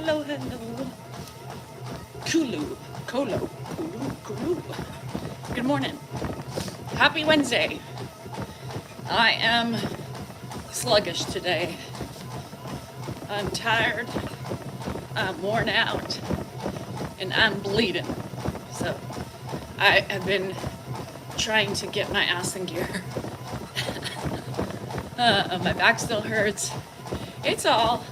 hello, hello. Kulu, Kolo, Kulu, Kulu. Good morning. Happy Wednesday. I am sluggish today. I'm tired, I'm worn out, and I'm bleeding. So I have been trying to get my ass in gear. My back still hurts. It's all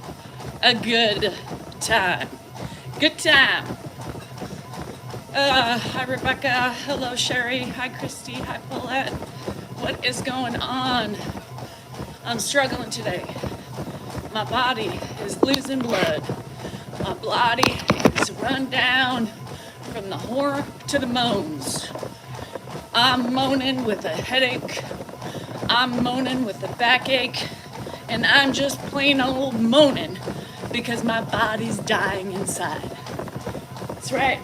a good time. Good time. Hi Rebecca. Hello Sherry. Hi Christy. Hi Paulette. What is going on? I'm struggling today. My body is losing blood. My body is run down from the horror to the moans. I'm moaning with a headache. I'm moaning with a backache. And I'm just plain old moaning because my body's dying inside. That's right.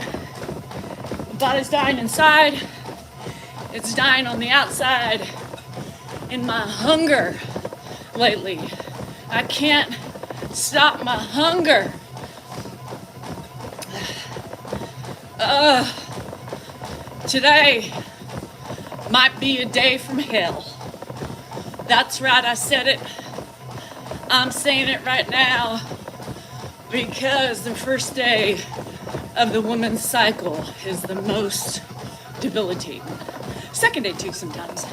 My body's dying inside. It's dying on the outside. And my hunger lately, I can't stop my hunger. Today might be a day from hell. That's right, I said it. I'm saying it right now because the first day of the woman's cycle is the most debilitating. Second day too sometimes.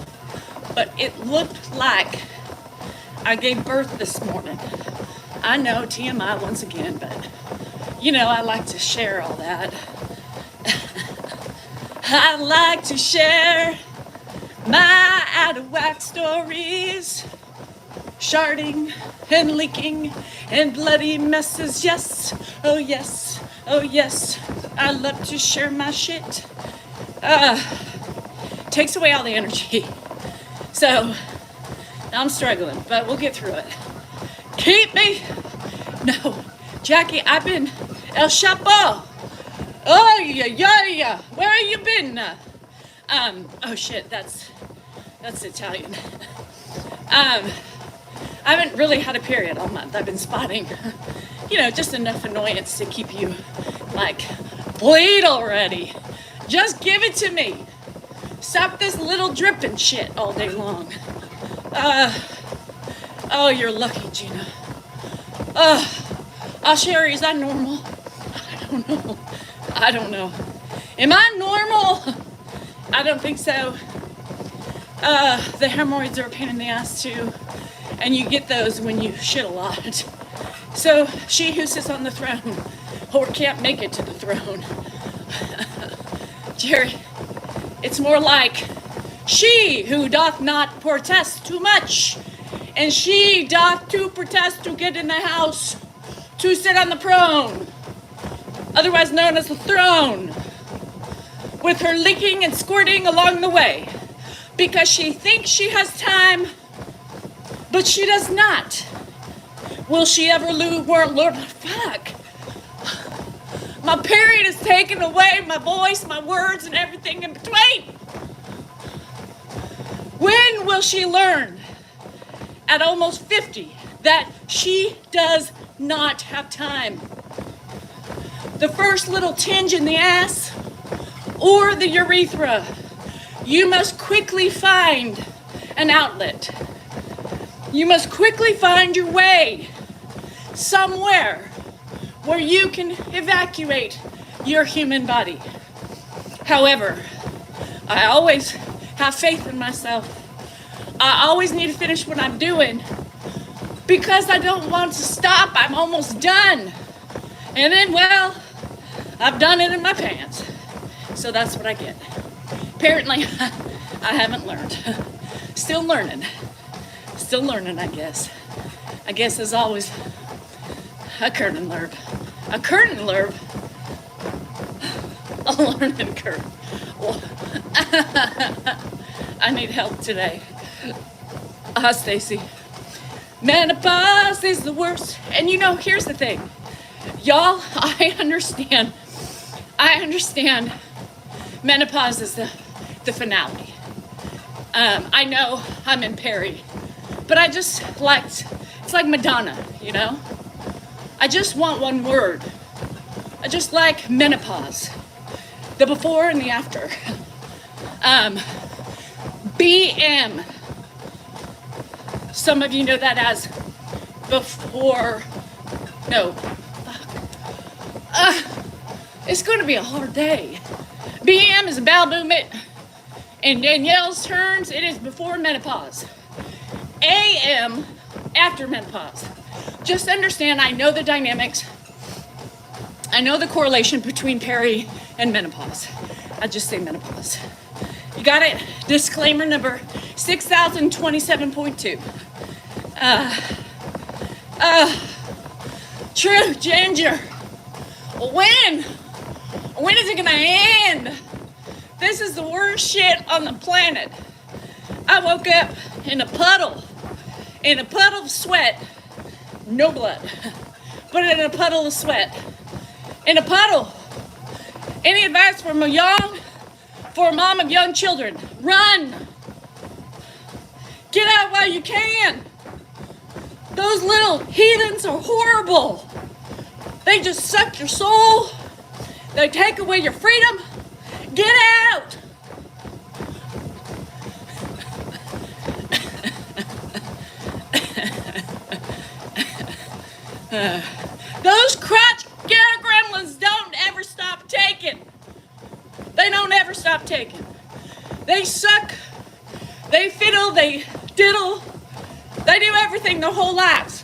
But it looked like I gave birth this morning. I know, TMI once again, but you know, I like to share all that. I like to share my out of whack stories, sharding and leaking and bloody messes. Yes, oh yes, oh yes. I love to share my shit. Takes away all the energy. So I'm struggling, but we'll get through it. Keep me. No, Jackie, I've been El Chapo. Oh yeah. Where have you been? Oh shit, that's Italian. I haven't really had a period all month. I've been spotting, you know, just enough annoyance to keep you like, bleed already. Just give it to me. Stop this little dripping shit all day long. Oh, you're lucky, Gina. Sherry, is that normal? I don't know. Am I normal? I don't think so. The hemorrhoids are a pain in the ass too. And you get those when you shit a lot. So she who sits on the throne or can't make it to the throne. Jerry, it's more like she who doth not protest too much, and she doth to protest to get in the house, to sit on the throne, otherwise known as the throne, with her leaking and squirting along the way, because she thinks she has time, but she does not. Will she ever lose? Lord, fuck. My period is taking away my voice, my words, and everything in between. When will she learn, at almost 50, that she does not have time? The first little tinge in the ass or the urethra, you must quickly find an outlet. You must quickly find your way somewhere where you can evacuate your human body. However, I always have faith in myself. I always need to finish what I'm doing because I don't want to stop. I'm almost done. And then, well, I've done it in my pants. So that's what I get. Apparently, I haven't learned. Still learning, I guess. I guess there's always a curtain curve. A learning curve. Well, I need help today. Stacy. Menopause is the worst. And you know, here's the thing. Y'all, I understand. Menopause is the finale. I know I'm in peri, but I just liked, it's like Madonna, you know? I just want one word. I just like menopause. The before and the after. BM. Some of you know that as before. No. It's going to be a hard day. BM is a bowel movement. In Danielle's terms, it is before menopause. AM, after menopause. Just understand, I know the dynamics. I know the correlation between peri and menopause. I just say menopause. You got it? Disclaimer number 6027.2. True ginger. When is it gonna end? This is the worst shit on the planet. I woke up in a puddle of sweat, no blood, but in a puddle of sweat, in a puddle. Any advice for a mom of young children? Run. Get out while you can. Those little heathens are horrible. They just suck your soul. They take away your freedom. Get out. Those crotch gremlins don't ever stop taking. They don't ever stop taking. They suck. They fiddle. They diddle. They do everything their whole lives.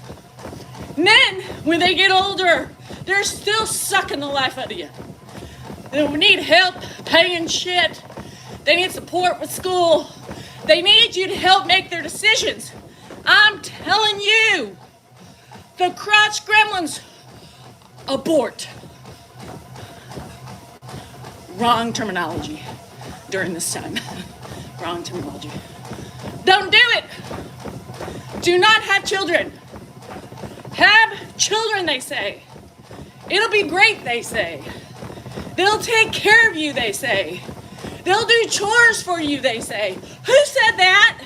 And then, when they get older, they're still sucking the life out of you. They need help paying shit. They need support with school. They need you to help make their decisions. I'm telling you, the crotch gremlins, abort. Wrong terminology during this time. Wrong terminology. Don't do it. Do not have children. Have children, they say. It'll be great, they say. They'll take care of you, they say. They'll do chores for you, they say. Who said that?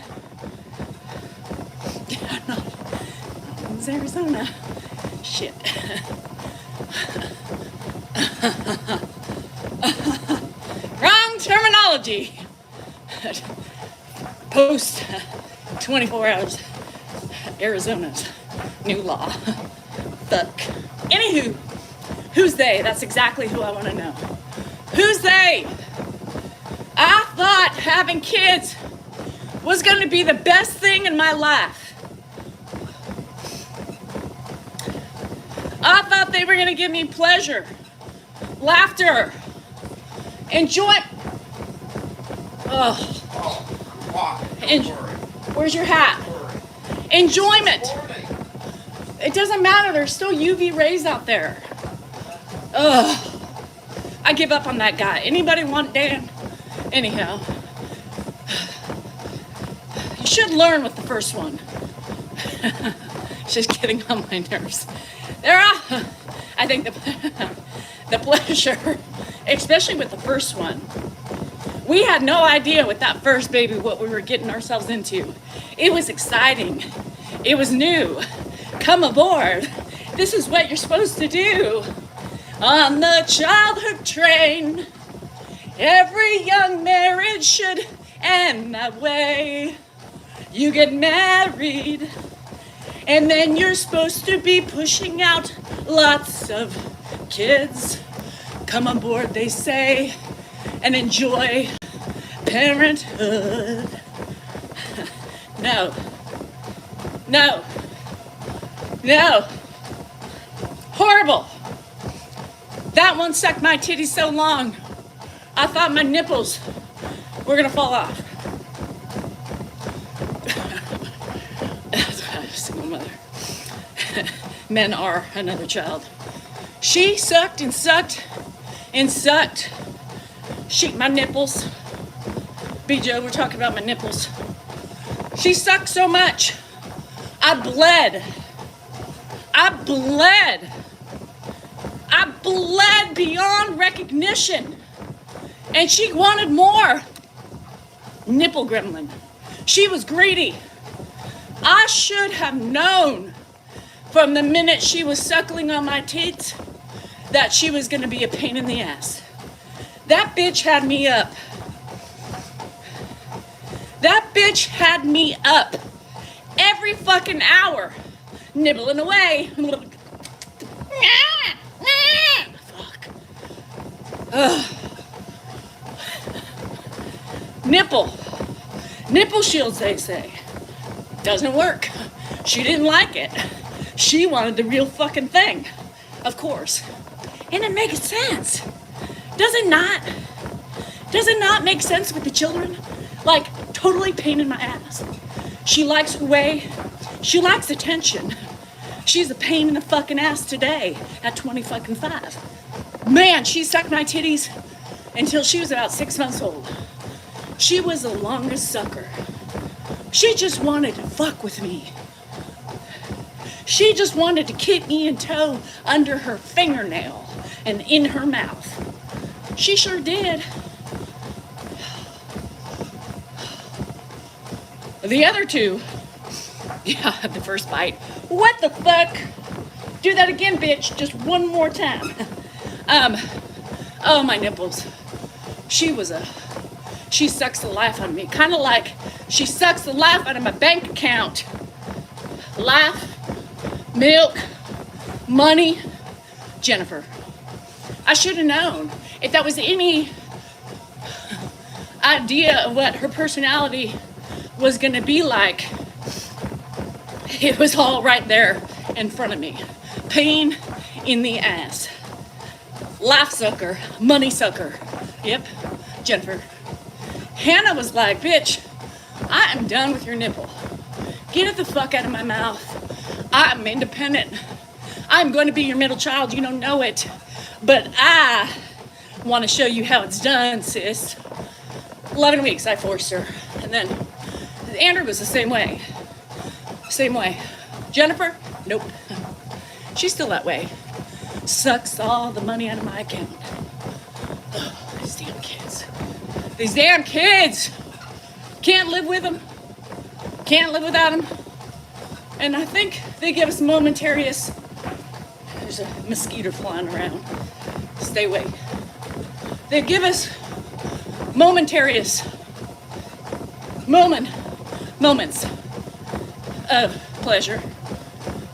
It was Arizona. Shit. Wrong terminology. Post 24 hours. Arizona's new law. Fuck. Anywho, who's they? That's exactly who I want to know. Who's they? I thought having kids was going to be the best thing in my life. I thought they were going to give me pleasure, laughter, enjoy. Where's your hat? Enjoyment. It doesn't matter. There's still UV rays out there. I give up on that guy. Anybody want Dan? Anyhow, you should learn with the first one. She's getting on my nerves. I think the pleasure, especially with the first one. We had no idea with that first baby what we were getting ourselves into. It was exciting. It was new. Come aboard. This is what you're supposed to do. On the childhood train, every young marriage should end that way. You get married, and then you're supposed to be pushing out lots of kids. Come on board, they say, and enjoy parenthood. No. Horrible. That one sucked my titties so long, I thought my nipples were gonna fall off. I'm a single mother. Men are another child. She sucked and sucked and sucked. My nipples. B-Joe, we're talking about my nipples. She sucked so much. I bled beyond recognition. And she wanted more. Nipple gremlin. She was greedy. I should have known from the minute she was suckling on my teats that she was gonna be a pain in the ass. That bitch had me up. That bitch had me up every fucking hour, nibbling away. Fuck. Ugh. Nipple shields, they say. Doesn't work. She didn't like it. She wanted the real fucking thing, of course. And it makes sense. Does it not? Does it not make sense with the children? Like, totally pain in my ass. She likes her way. She likes attention. She's a pain in the fucking ass today at 25. Man, she sucked my titties until she was about 6 months old. She was the longest sucker. She just wanted to fuck with me. She just wanted to keep me in tow under her fingernail and in her mouth. She sure did. The other two, yeah, the first bite. What the fuck? Do that again, bitch, just one more time. Oh, my nipples. She sucks the life out of me. Kind of like she sucks the life out of my bank account. Life, milk, money, Jennifer. I should have known. If that was any idea of what her personality was gonna be like, it was all right there in front of me. Pain in the ass. Life sucker, money sucker. Yep, Jennifer. Hannah was like, bitch, I am done with your nipple. Get it the fuck out of my mouth. I'm independent. I'm going to be your middle child, you don't know it. But I want to show you how it's done, sis. 11 weeks, I forced her. And then Andrew was the same way. Same way. Jennifer? Nope. She's still that way. Sucks all the money out of my account. Oh, these damn kids. These damn kids! Can't live with them. Can't live without them. And I think they give us momentarious. There's a mosquito flying around. Stay away. They give us momentarious moments of pleasure.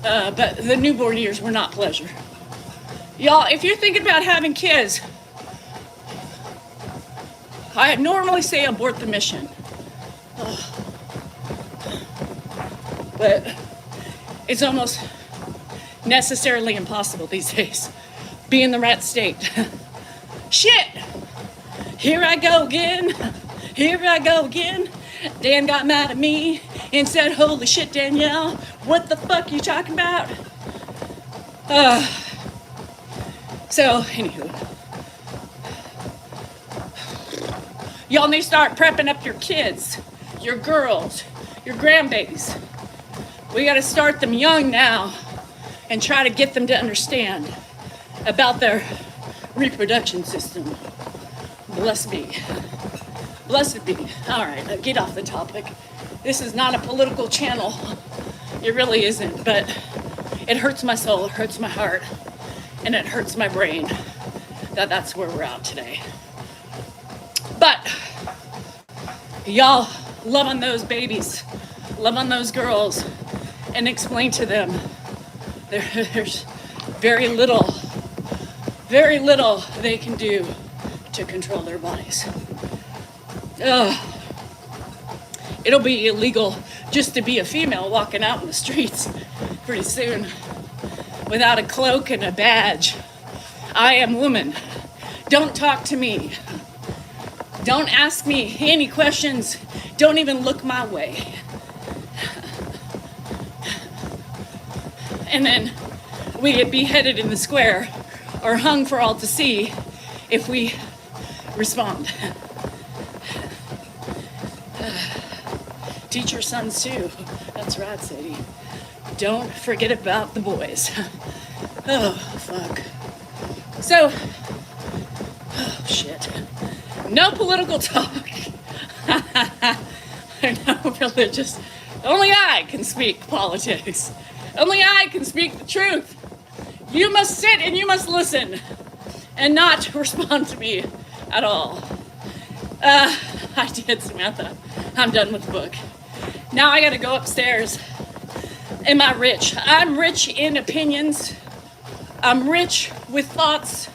But the newborn years were not pleasure. Y'all, if you're thinking about having kids, I normally say abort the mission. But it's almost necessarily impossible these days. Be in the rat state. Shit! Here I go again. Here I go again. Dan got mad at me and said, holy shit, Danielle, what the fuck are you talking about? So, anywho. Y'all need to start prepping up your kids, your girls, your grandbabies. We gotta start them young now and try to get them to understand about their reproduction system. Blessed be. Blessed be. All right, get off the topic. This is not a political channel. It really isn't, but it hurts my soul, it hurts my heart, and it hurts my brain that's where we're at today. But y'all love on those babies, love on those girls, and explain to them there's very little they can do to control their bodies. It'll be illegal just to be a female walking out in the streets pretty soon without a cloak and a badge. I am woman. Don't talk to me. Don't ask me any questions. Don't even look my way. And then we get beheaded in the square or hung for all to see if we respond. Teach your sons too. That's right, Sadie. Don't forget about the boys. Oh, fuck. So, oh, shit. No political talk. No religious. Only I can speak politics. Only I can speak the truth. You must sit and you must listen and not respond to me at all. I did, Samantha. I'm done with the book. Now I gotta go upstairs. Am I rich? I'm rich in opinions. I'm rich with thoughts.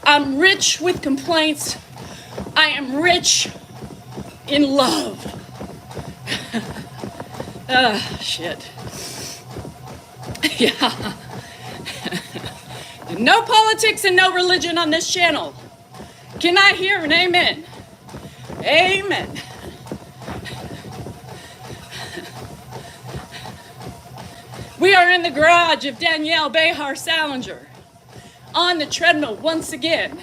I'm rich with complaints. I am rich in love. Shit. Yeah. No politics and no religion on this channel. Can I hear an amen? Amen. We are in the garage of Danielle Salinger on the treadmill once again,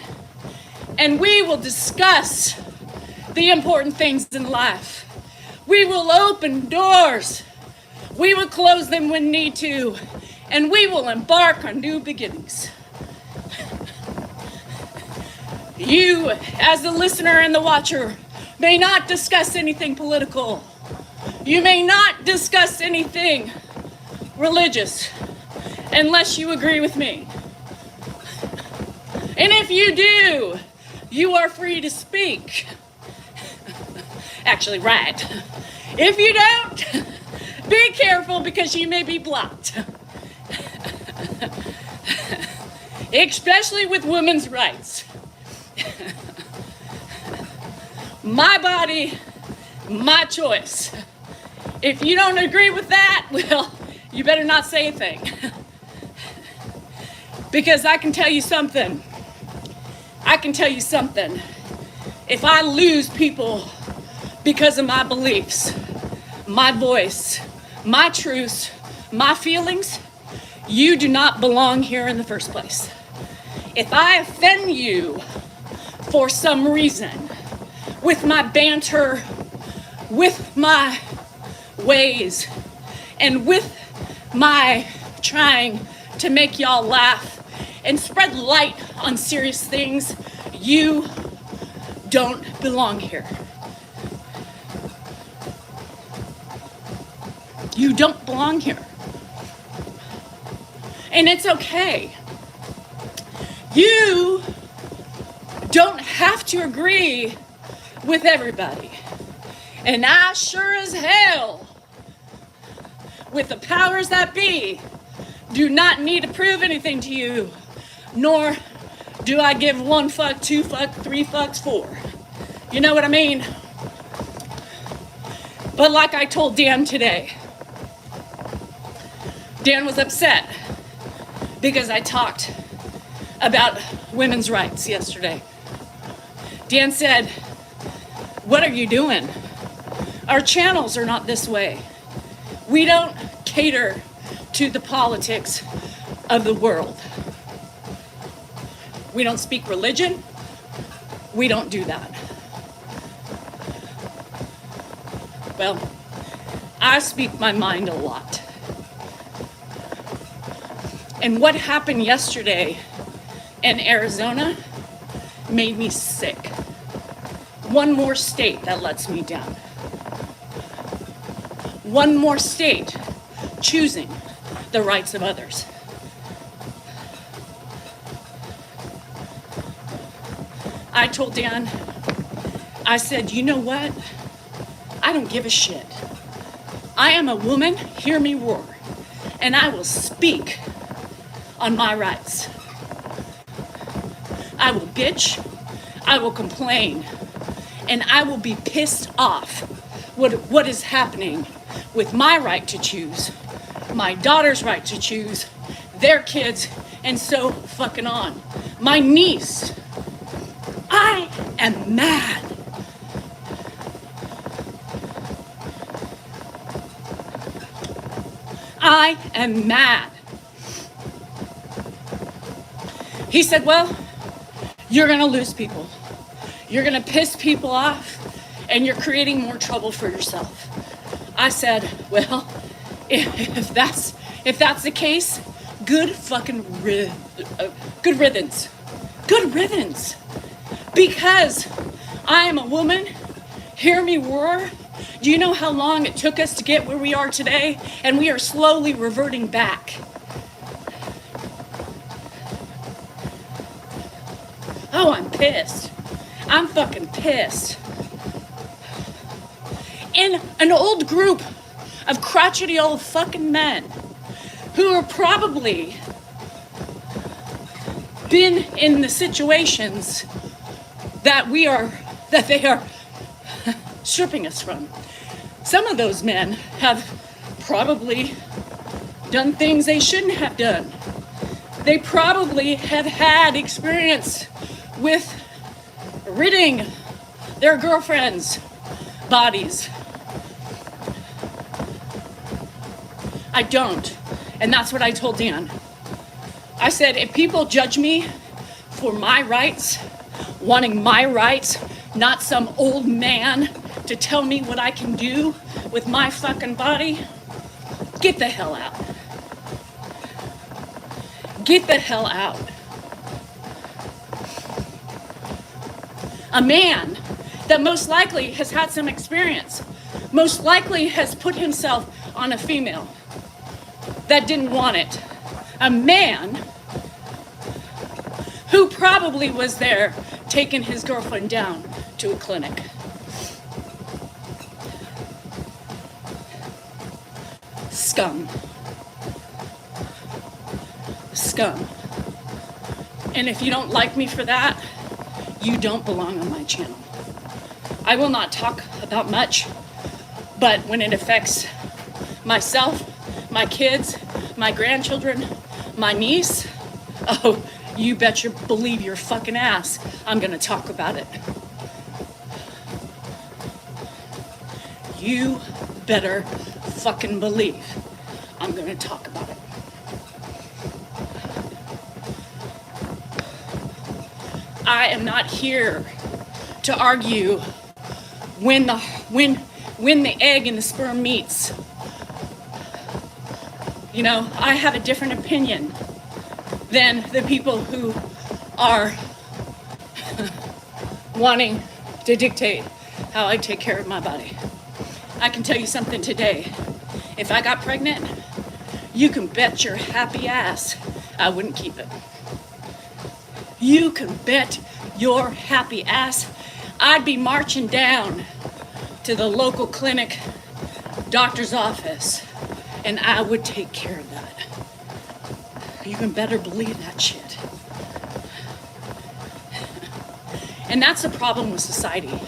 and we will discuss the important things in life. We will open doors. We will close them when need to, and we will embark on new beginnings. You, as the listener and the watcher, may not discuss anything political. You may not discuss anything religious unless you agree with me. And if you do, you are free to speak. Actually, right. If you don't, be careful because you may be blocked. Especially with women's rights. My body, my choice. If you don't agree with that, well, you better not say a thing. Because I can tell you something. If I lose people because of my beliefs, my voice, my truths, my feelings, you do not belong here in the first place. If I offend you for some reason, with my banter, with my ways, and with my trying to make y'all laugh and spread light on serious things, you don't belong here. You don't belong here. And it's okay. You don't have to agree with everybody. And I sure as hell, with the powers that be, do not need to prove anything to you, nor do I give 1 fuck, 2 fuck, 3 fucks, 4. You know what I mean? But like I told Dan today, Dan was upset because I talked about women's rights yesterday. Dan said, "What are you doing? Our channels are not this way. We don't cater to the politics of the world. We don't speak religion. We don't do that." Well, I speak my mind a lot. And what happened yesterday in Arizona made me sick. One more state that lets me down. One more state choosing the rights of others. I told Dan, I said, you know what? I don't give a shit. I am a woman, hear me roar, and I will speak on my rights. I will bitch, I will complain, and I will be pissed off what is happening with my right to choose, my daughter's right to choose, their kids, and so fucking on. My niece, I am mad. I am mad. He said, well, you're gonna lose people. You're gonna piss people off, and you're creating more trouble for yourself. I said, well, if that's the case, good riddance. Good riddance. Because I am a woman, hear me roar, Do you know how long it took us to get where we are today? And we are slowly reverting back. Oh, I'm pissed. I'm fucking pissed. In an old group of crotchety old fucking men who are probably been in the situations that they are stripping us from. Some of those men have probably done things they shouldn't have done. They probably have had experience with ridding their girlfriends' bodies. I don't. And that's what I told Dan. I said, if people judge me for my rights, wanting my rights, not some old man to tell me what I can do with my fucking body, get the hell out. Get the hell out. A man that most likely has had some experience, most likely has put himself on a female that didn't want it. A man who probably was there taking his girlfriend down to a clinic. Scum. Scum. And if you don't like me for that, you don't belong on my channel. I will not talk about much, but when it affects myself, my kids, my grandchildren, my niece, oh, you bet your believe your fucking ass I'm gonna talk about it. You better fucking believe I'm gonna talk about it. I am not here to argue when the egg and the sperm meets. You know, I have a different opinion than the people who are wanting to dictate how I take care of my body. I can tell you something today. If I got pregnant, you can bet your happy ass I wouldn't keep it. You can bet your happy ass I'd be marching down to the local clinic, doctor's office, and I would take care of that. You can better believe that shit. And that's the problem with society.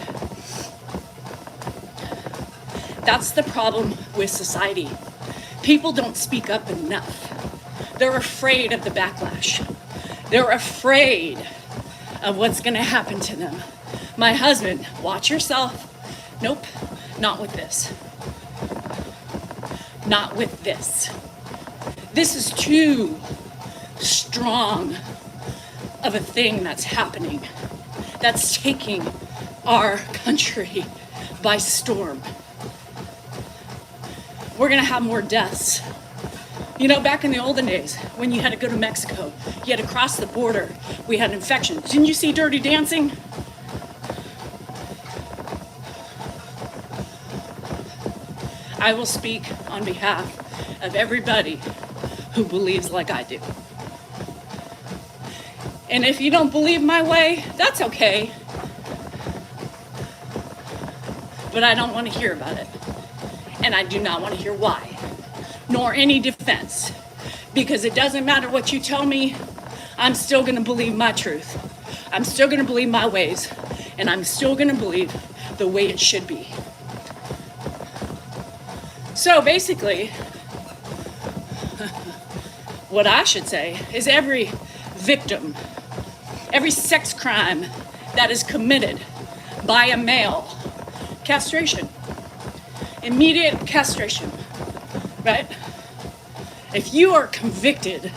That's the problem with society. People don't speak up enough. They're afraid of the backlash. They're afraid of what's gonna happen to them. My husband, watch yourself. Nope, not with this. Not with this. This is too strong of a thing that's happening, that's taking our country by storm. We're gonna have more deaths. You know, back in the olden days, when you had to go to Mexico, you had to cross the border, we had infections. Didn't you see Dirty Dancing? I will speak on behalf of everybody who believes like I do. And if you don't believe my way, that's okay. But I don't want to hear about it. And I do not want to hear why. Nor any defense, because it doesn't matter what you tell me, I'm still gonna believe my truth. I'm still gonna believe my ways, and I'm still gonna believe the way it should be. So basically, what I should say is every victim, every sex crime that is committed by a male, castration, immediate castration. Right? If you are convicted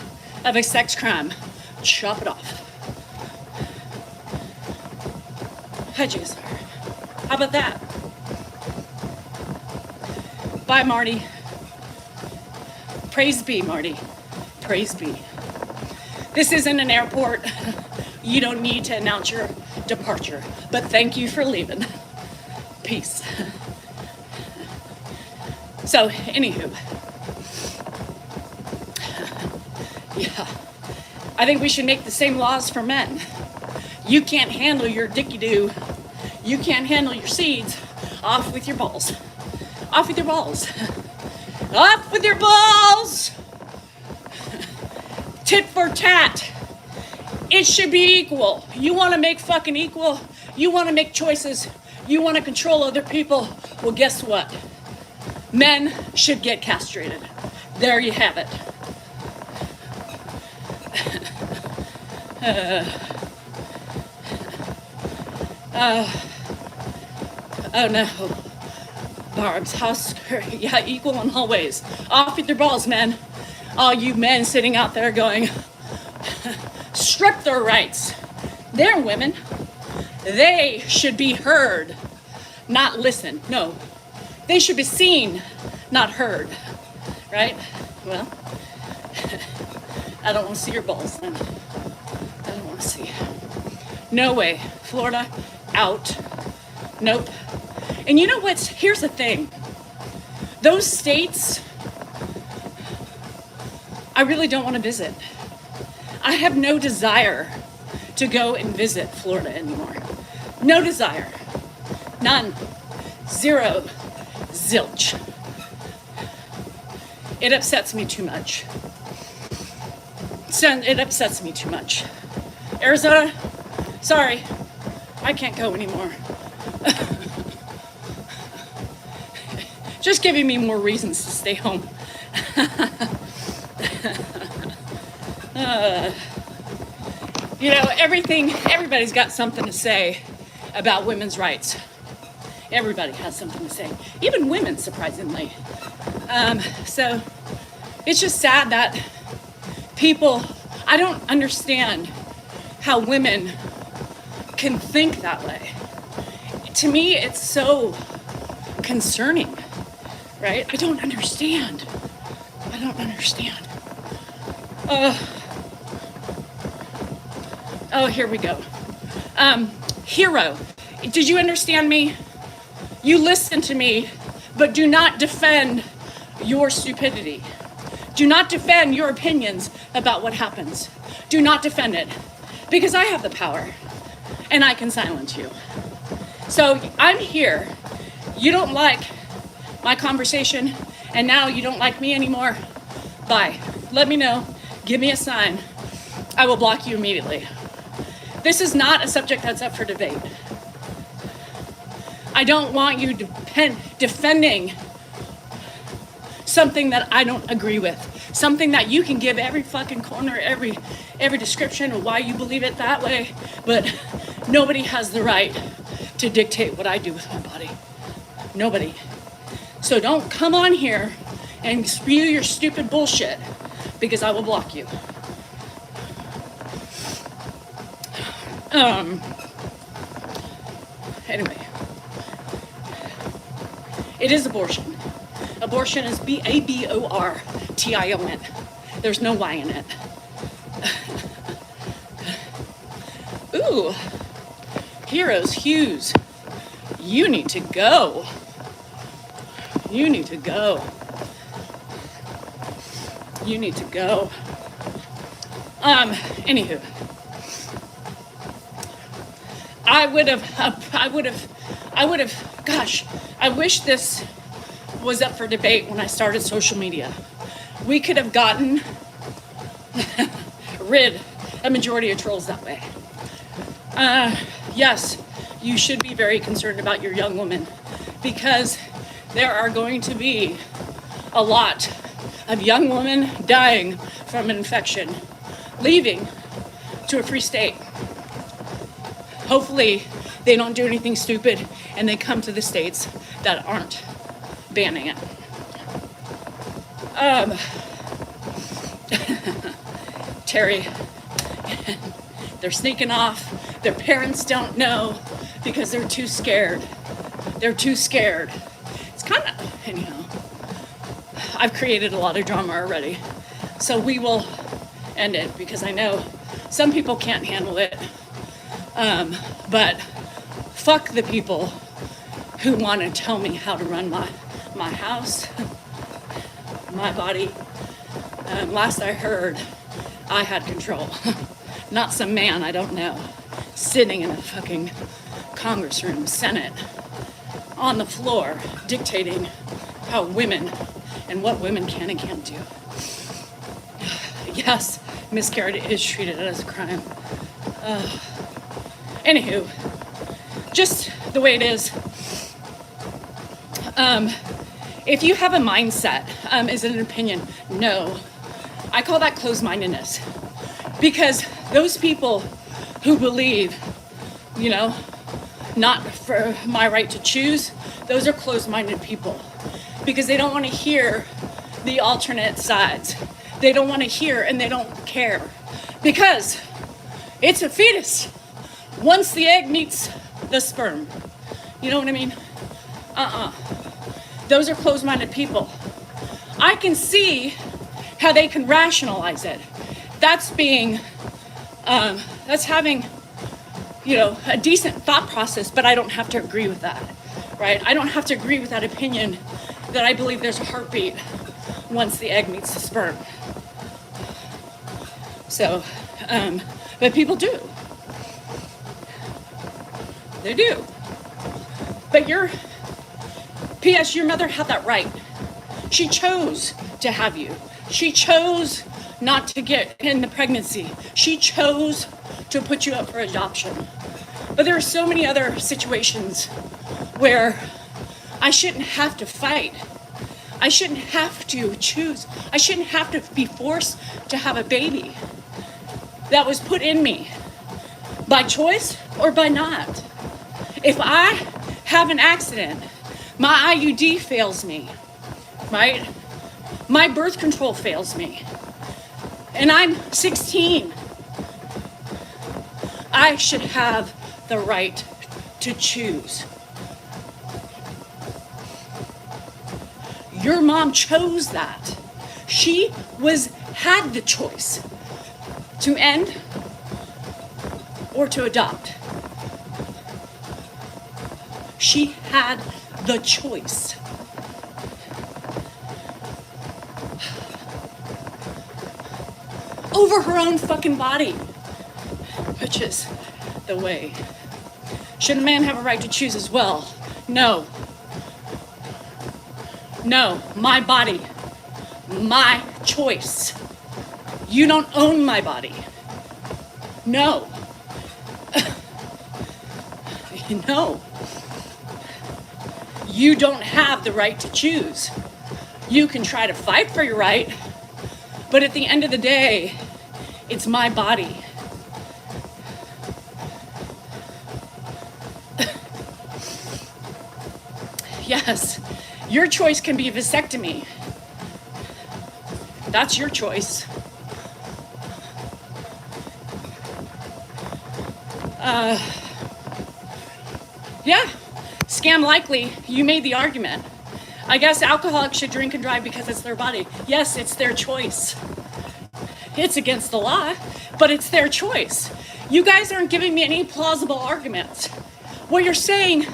of a sex crime, chop it off. Hedges. How about that? Bye, Marty. Praise be, Marty. Praise be. This isn't an airport. You don't need to announce your departure. But thank you for leaving. Peace. So, anywho, yeah, I think we should make the same laws for men. You can't handle your dicky-doo. You can't handle your seeds. Off with your balls. Off with your balls. Off with your balls! Tit for tat. It should be equal. You want to make fucking equal? You want to make choices? You want to control other people? Well, guess what? Men should get castrated. There you have it. Oh no. Barb's house. Yeah, equal in all ways. Off with your balls, men. All you men sitting out there going, strip their rights. They're women. They should be heard, not listened. No, they should be seen, not heard. Right? Well, I don't want to see your balls then. I don't want to see. No way. Florida, out. Nope. And you know what's, here's the thing. Those states, I really don't want to visit. I have no desire to go and visit Florida anymore. No desire. None. Zero. Zilch. It upsets me too much. It upsets me too much. Arizona, sorry, I can't go anymore. Just giving me more reasons to stay home. You know, everybody's got something to say about women's rights. Everybody has something to say. Even women, surprisingly. So it's just sad that people, I don't understand how women can think that way. To me, it's so concerning, right? I don't understand. I don't understand. Oh, here we go. Hero, did you understand me? You listen to me, but do not defend your stupidity. Do not defend your opinions about what happens. Do not defend it, because I have the power, and I can silence you. So I'm here. You don't like my conversation, and now you don't like me anymore. Bye. Let me know. Give me a sign. I will block you immediately. This is not a subject that's up for debate. I don't want you defending something that I don't agree with. Something that you can give every fucking corner, every description of why you believe it that way, but nobody has the right to dictate what I do with my body. Nobody. So don't come on here and spew your stupid bullshit, because I will block you. Anyway, it is abortion. Abortion is abortion. There's no Y in it. Ooh, Heroes Hughes, you need to go. You need to go. You need to go. Anywho, I would have, gosh, I wish this was up for debate when I started social media. We could have gotten rid a majority of trolls that way. Yes, you should be very concerned about your young woman, because there are going to be a lot of young women dying from an infection, leaving to a free state. Hopefully they don't do anything stupid and they come to the states that aren't banning it. Terry, they're sneaking off. Their parents don't know because they're too scared. They're too scared. It's kind of, anyhow, I've created a lot of drama already. So we will end it, because I know some people can't handle it. But fuck the people who want to tell me how to run my house. my body. Last I heard, I had control. Not some man I don't know, sitting in a fucking Congress room, Senate, on the floor, dictating how women and what women can and can't do. Yes, miscarriage is treated as a crime. Anywho, just the way it is. If you have a mindset, is it an opinion? No. I call that closed-mindedness. Because those people who believe, not for my right to choose, those are closed-minded people. Because they don't want to hear the alternate sides. They don't want to hear and they don't care. Because it's a fetus. Once the egg meets the sperm. You know what I mean? Those are closed-minded people. I can see how they can rationalize it. That's being, that's having, a decent thought process, but I don't have to agree with that, right? I don't have to agree with that opinion that I believe there's a heartbeat once the egg meets the sperm. So, but people do. They do. But P.S. your mother had that right. She chose to have you. She chose not to get in the pregnancy. She chose to put you up for adoption. But there are so many other situations where I shouldn't have to fight. I shouldn't have to choose. I shouldn't have to be forced to have a baby that was put in me by choice or by not. If I have an accident, my IUD fails me, right? My birth control fails me. And I'm 16. I should have the right to choose. Your mom chose that. She had the choice to end or to adopt. She had the choice. Over her own fucking body, which is the way. Should a man have a right to choose as well? No. No, my body, my choice. You don't own my body. No. No. You don't have the right to choose. You can try to fight for your right, but at the end of the day, it's my body. Yes, your choice can be a vasectomy. That's your choice. Yeah, scam likely, you made the argument. I guess alcoholics should drink and drive because it's their body. Yes, it's their choice. It's against the law, but it's their choice. You guys aren't giving me any plausible arguments. What you're saying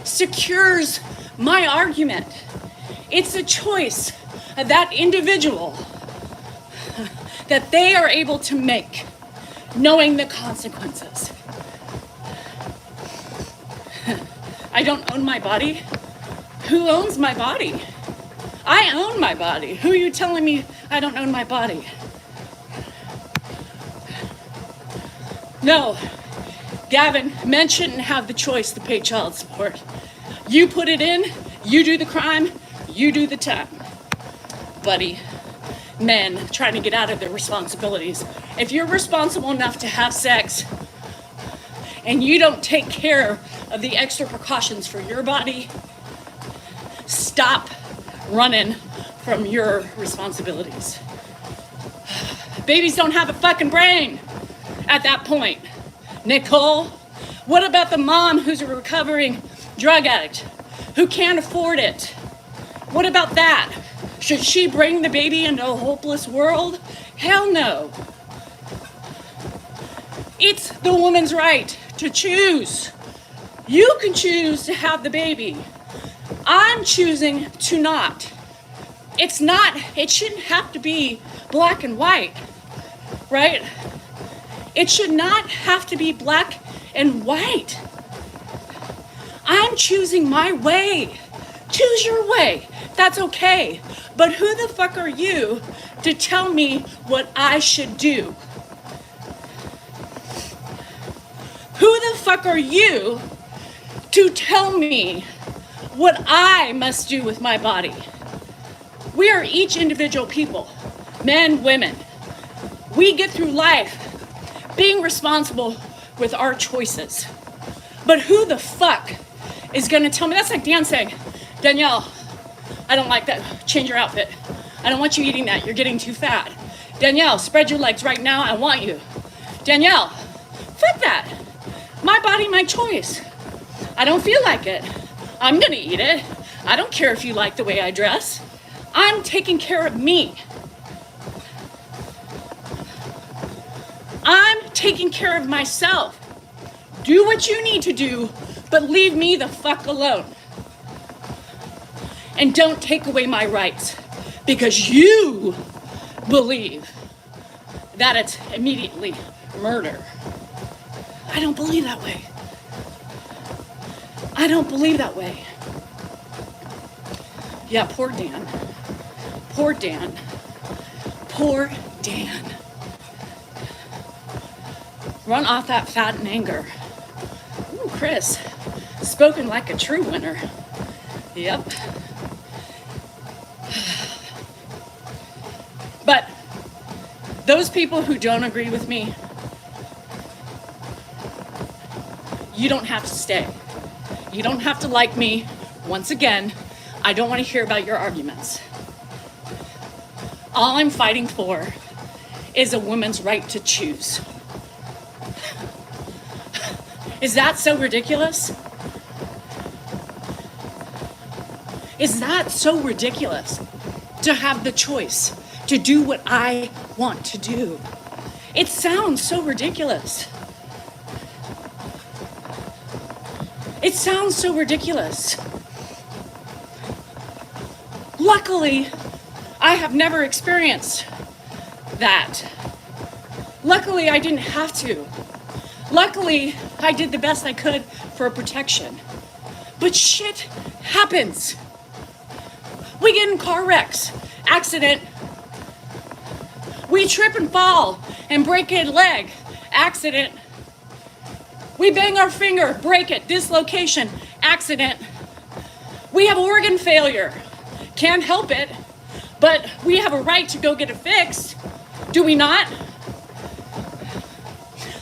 secures my argument. It's a choice of that individual that they are able to make, knowing the consequences. I don't own my body. Who owns my body? I own my body. Who are you telling me I don't own my body? No, Gavin, men shouldn't have the choice to pay child support. You put it in, you do the crime, you do the time. Buddy, men trying to get out of their responsibilities. If you're responsible enough to have sex and you don't take care of the extra precautions for your body, stop running from your responsibilities. Babies don't have a fucking brain at that point. Nicole, what about the mom who's a recovering drug addict who can't afford it? What about that? Should she bring the baby into a hopeless world? Hell no. It's the woman's right to choose. You can choose to have the baby. I'm choosing to not. It shouldn't have to be black and white, right? It should not have to be black and white. I'm choosing my way. Choose your way. That's okay. But who the fuck are you to tell me what I should do? Who the fuck are you to tell me what I must do with my body? We are each individual people, men, women. We get through life being responsible with our choices. But who the fuck is gonna tell me? That's like Dan saying, Danielle, I don't like that. Change your outfit. I don't want you eating that. You're getting too fat. Danielle, spread your legs right now. I want you. Danielle, fuck that. My body, my choice. I don't feel like it. I'm gonna eat it. I don't care if you like the way I dress. I'm taking care of me. I'm taking care of myself. Do what you need to do, but leave me the fuck alone. And don't take away my rights because you believe that it's immediately murder. I don't believe that way. I don't believe that way. Yeah, poor Dan. Poor Dan. Poor Dan. Run off that fat in anger. Ooh, Chris, spoken like a true winner. Yep. But those people who don't agree with me, you don't have to stay. You don't have to like me. Once again, I don't want to hear about your arguments. All I'm fighting for is a woman's right to choose. Is that so ridiculous? Is that so ridiculous to have the choice to do what I want to do? It sounds so ridiculous. It sounds so ridiculous. Luckily, I have never experienced that. Luckily, I didn't have to. Luckily, I did the best I could for protection. But shit happens. We get in car wrecks, accident. We trip and fall and break a leg, accident. We bang our finger, break it, dislocation, accident. We have organ failure, can't help it, but we have a right to go get it fixed, do we not?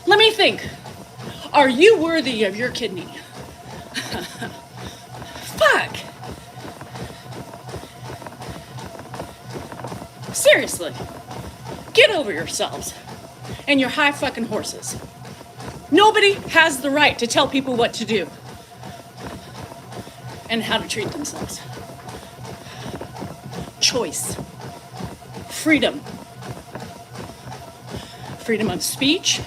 Let me think. Are you worthy of your kidney? Fuck. Seriously, get over yourselves and your high fucking horses. Nobody has the right to tell people what to do and how to treat themselves. Choice. Freedom. Freedom of speech.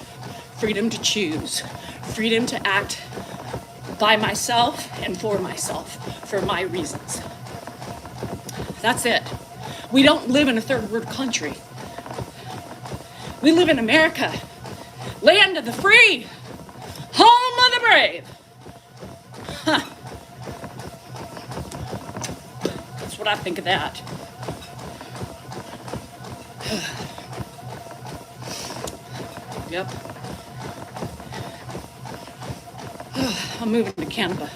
Freedom to choose. Freedom to act by myself and for myself, for my reasons. That's it. We don't live in a third world country. We live in America, land of the free, home of the brave. Huh. That's what I think of that. Yep. I'm moving to Canada.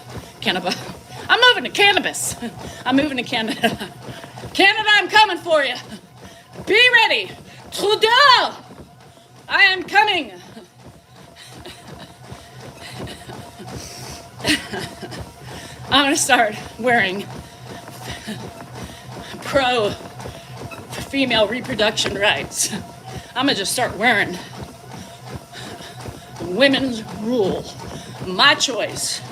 I'm moving to cannabis. I'm moving to Canada. Canada, I'm coming for you. Be ready. Trudeau, I am coming. I'm going to start wearing pro-female reproduction rights. I'm going to just start wearing women's rule. My choice.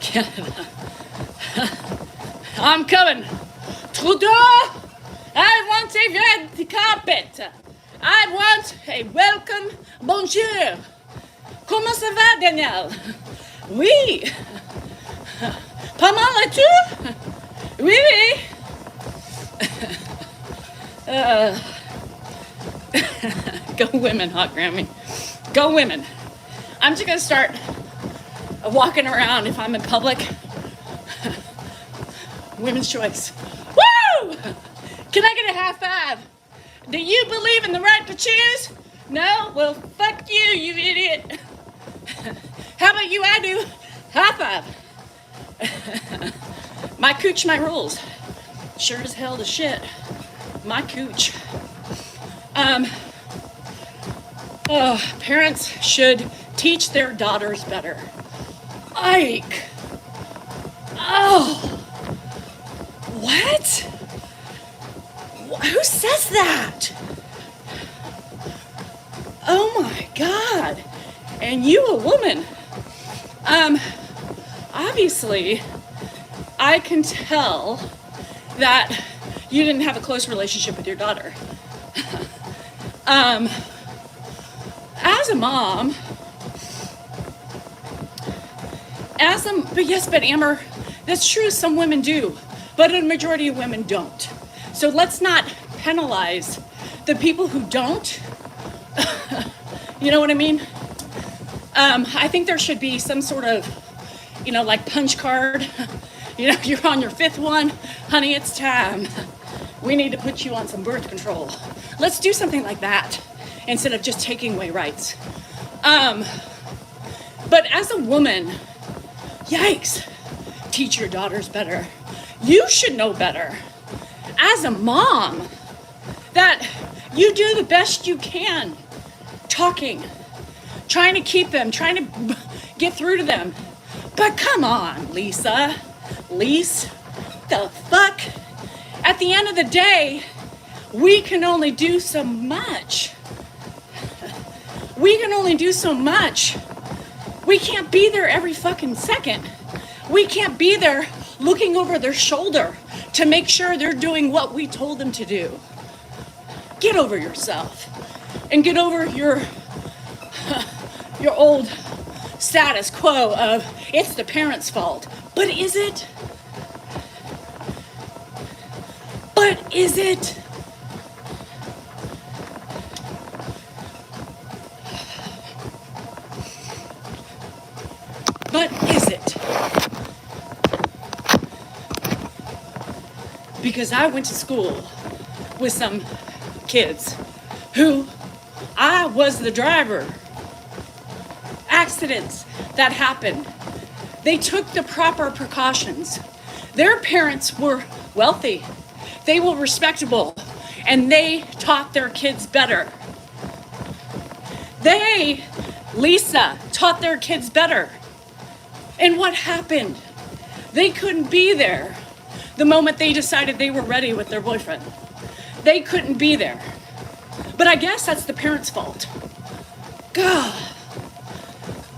Canada. I'm coming. Trudeau, I want a red carpet. I want a welcome. Bonjour. Comment ça va, Danielle? Oui. Pas tout? Oui, oui. Go women, hot Grammy. Go women. I'm just gonna start walking around if I'm in public. Women's choice. Woo! Can I get a high five? Do you believe in the right to choose? No? Well, fuck you, you idiot. How about you? I do. High five. My cooch, my rules. Sure as hell the shit. My cooch. Parents should teach their daughters better. Like, oh, what? Who says that? Oh my God. And you a woman. Obviously, I can tell that you didn't have a close relationship with your daughter. As a mom, but Amber, that's true, some women do, but a majority of women don't. So let's not penalize the people who don't. You know what I mean? I think there should be some sort of, like punch card. You're on your fifth one. Honey, it's time. We need to put you on some birth control. Let's do something like that instead of just taking away rights. But as a woman, yikes, teach your daughters better. You should know better. As a mom, that you do the best you can, talking, trying to keep them, trying to get through to them. But come on, Lisa, the fuck? At the end of the day, we can only do so much. We can only do so much. We can't be there every fucking second. We can't be there looking over their shoulder to make sure they're doing what we told them to do. Get over yourself and get over your old status quo of it's the parents' fault. But is it? But is it? But is it? Because I went to school with some kids who I was the driver. Accidents that happened. They took the proper precautions. Their parents were wealthy. They were respectable. And they taught their kids better. Lisa, taught their kids better. And what happened? They couldn't be there the moment they decided they were ready with their boyfriend. They couldn't be there. But I guess that's the parents' fault. God,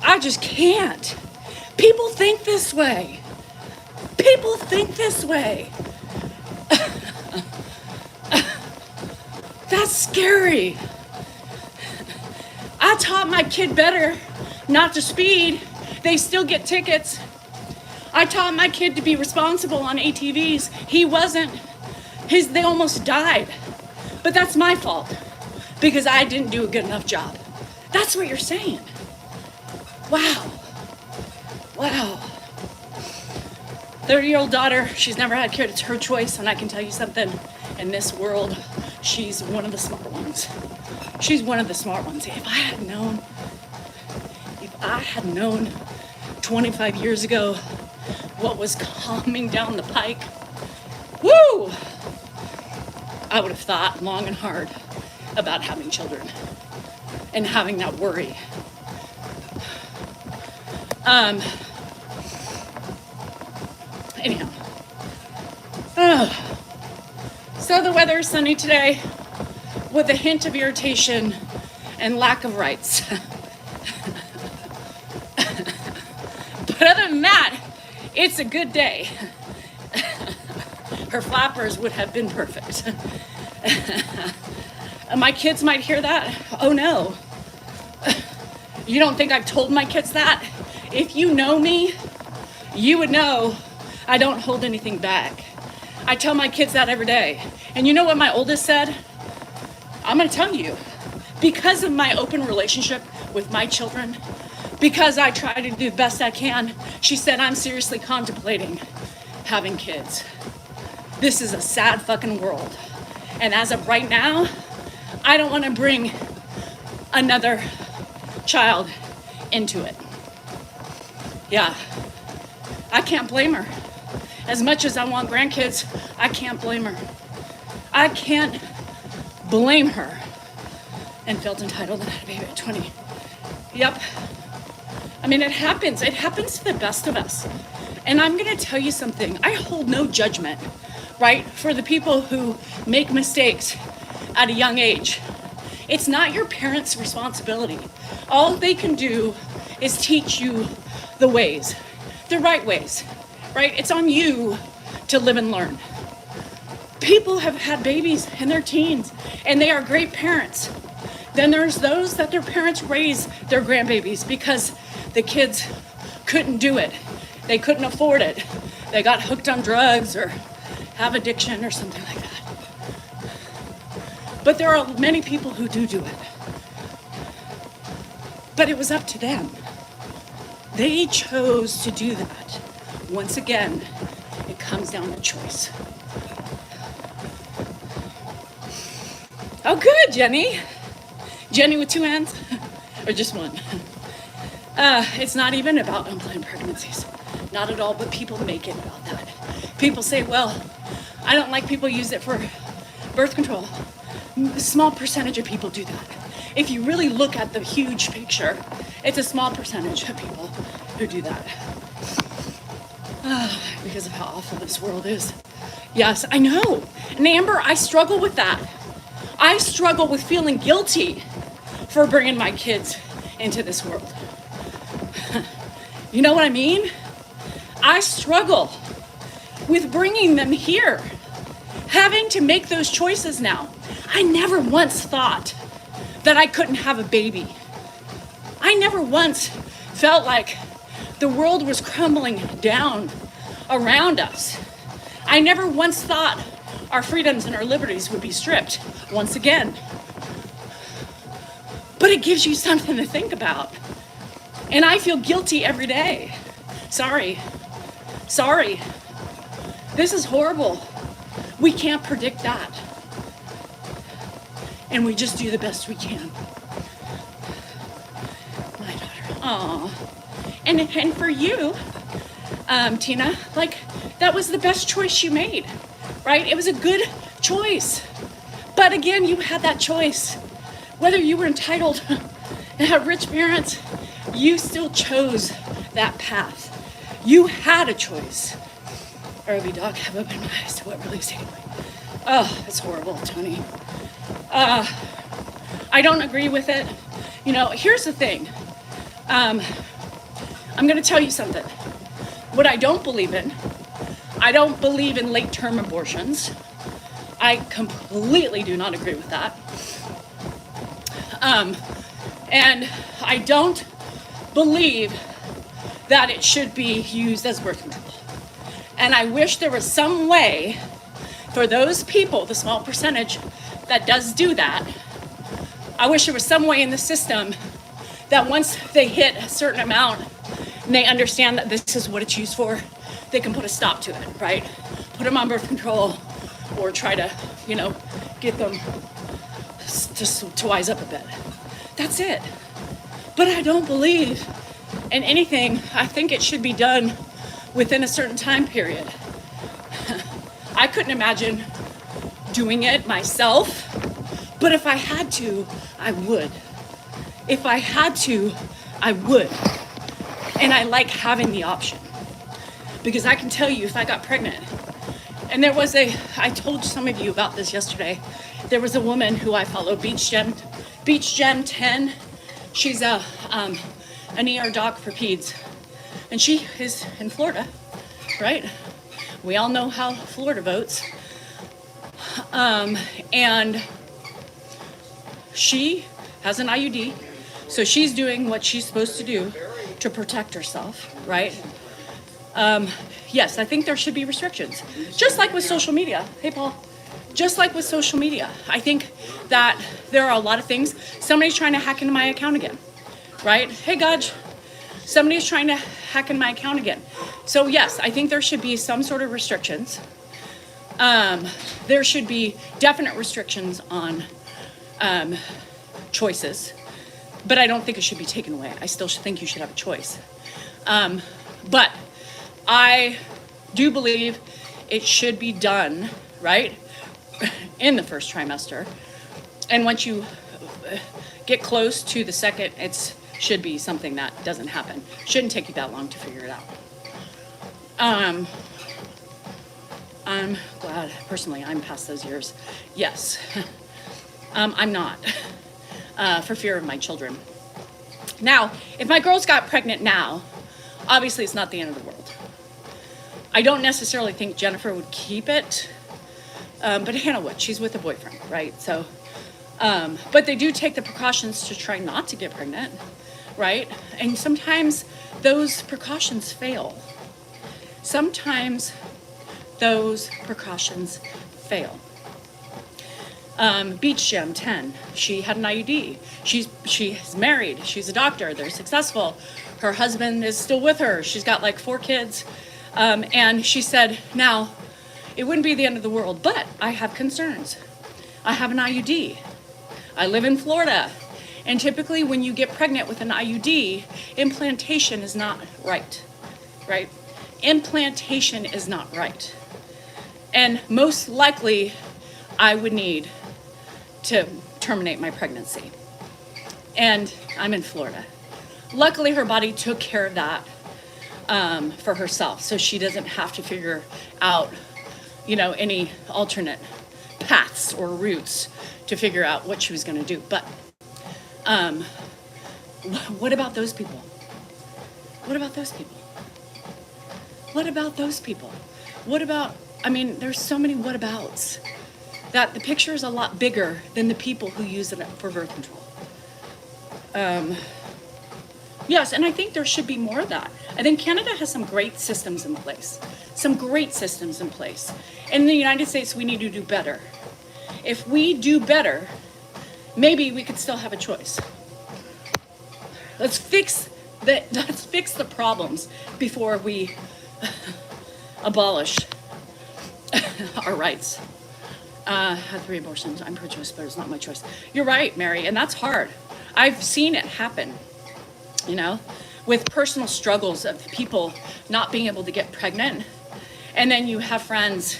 I just can't. People think this way. People think this way. That's scary. I taught my kid better not to speed. They still get tickets. I taught my kid to be responsible on ATVs. He wasn't. They almost died. But that's my fault because I didn't do a good enough job. That's what you're saying. Wow. 30-year-old daughter, she's never had kids. It's her choice, and I can tell you something. In this world, she's one of the smart ones. She's one of the smart ones. If I had known 25 years ago what was coming down the pike, woo! I would have thought long and hard about having children and having that worry. Anyhow. So the weather is sunny today with a hint of irritation and lack of rights. But other than that, it's a good day. Her flappers would have been perfect. My kids might hear that. Oh no. You don't think I've told my kids that? If you know me, you would know I don't hold anything back. I tell my kids that every day. And you know what my oldest said? I'm gonna tell you. Because of my open relationship with my children, because I try to do the best I can, she said, I'm seriously contemplating having kids. This is a sad fucking world. And as of right now, I don't want to bring another child into it. Yeah, I can't blame her. As much as I want grandkids, I can't blame her. I can't blame her. And felt entitled and had a baby at 20. Yep. I mean, it happens. It happens to the best of us. And I'm going to tell you something. I hold no judgment, right, for the people who make mistakes at a young age. It's not your parents' responsibility. All they can do is teach you the ways, the right ways, right? It's on you to live and learn. People have had babies in their teens, and they are great parents. Then there's those that their parents raise their grandbabies because the kids couldn't do it. They couldn't afford it. They got hooked on drugs or have addiction or something like that. But there are many people who do it. But it was up to them. They chose to do that. Once again, it comes down to choice. Oh, good, Jenny. Jenny with two hands, or just one? It's not even about unplanned pregnancies. Not at all, but people make it about that. People say, well, I don't like people use it for birth control. A small percentage of people do that. If you really look at the huge picture, it's a small percentage of people who do that. Because of how awful this world is. Yes, I know. And Amber, I struggle with that. I struggle with feeling guilty for bringing my kids into this world. You know what I mean? I struggle with bringing them here, having to make those choices now. I never once thought that I couldn't have a baby. I never once felt like the world was crumbling down around us. I never once thought our freedoms and our liberties would be stripped once again. But it gives you something to think about. And I feel guilty every day. Sorry. This is horrible. We can't predict that. And we just do the best we can. My daughter. Aw. And for you, Tina, like, that was the best choice you made, right? It was a good choice. But again, you had that choice. Whether you were entitled and had rich parents, you still chose that path. You had a choice. RB Doc, have opened my eyes to what really is taking place. Oh, it's horrible, Tony. I don't agree with it. You know, here's the thing. I'm going to tell you something. What I don't believe in, I don't believe in late-term abortions. I completely do not agree with that. And I don't believe that it should be used as birth control. And I wish there was some way for those people, the small percentage that does do that, I wish there was some way in the system that once they hit a certain amount and they understand that this is what it's used for, they can put a stop to it, right? Put them on birth control or try to, get them to wise up a bit. That's it. But I don't believe in anything. I think it should be done within a certain time period. I couldn't imagine doing it myself, but if I had to, I would. If I had to, I would. And I like having the option. Because I can tell you, if I got pregnant, and I told some of you about this yesterday, there was a woman who I follow, Beach Gem 10. She's an ER doc for peds. And she is in Florida, right? We all know how Florida votes. And she has an IUD, so she's doing what she's supposed to do to protect herself, right? Yes, I think there should be restrictions. Just like with social media. Hey, Paul. Just like with social media. I think that there are a lot of things. Somebody's trying to hack into my account again, right? Hey, Gudge. Somebody's trying to hack in my account again. So yes, I think there should be some sort of restrictions. There should be definite restrictions on choices, but I don't think it should be taken away. I still think you should have a choice. But I do believe it should be done, right, in the first trimester. And once you get close to the second, it should be something that doesn't happen. Shouldn't take you that long to figure it out. I'm glad, personally, I'm past those years. Yes, I'm not, for fear of my children. Now, if my girls got pregnant now, obviously it's not the end of the world. I don't necessarily think Jennifer would keep it, but Hannah would. She's with a boyfriend, right? So, but they do take the precautions to try not to get pregnant, right? And sometimes those precautions fail. Sometimes those precautions fail. Beach Gem 10, she had an IUD. She's married, she's a doctor, they're successful. Her husband is still with her. She's got like 4 kids. And she said, now, it wouldn't be the end of the world, but I have concerns. I have an IUD. I live in Florida. And typically when you get pregnant with an IUD, implantation is not right? Implantation is not right. And most likely, I would need to terminate my pregnancy. And I'm in Florida. Luckily, her body took care of that for herself, so she doesn't have to figure out, any alternate paths or routes to figure out what she was going to do. But what about those people? What about those people? What about those people? What about, there's so many what abouts that the picture is a lot bigger than the people who use it for birth control. Yes, and I think there should be more of that. I think Canada has some great systems in place. In the United States, we need to do better. If we do better, maybe we could still have a choice. Let's fix the problems before we abolish our rights. Had 3 abortions. I'm pro-choice, but it's not my choice. You're right, Mary, and that's hard. I've seen it happen, with personal struggles of people not being able to get pregnant, and then you have friends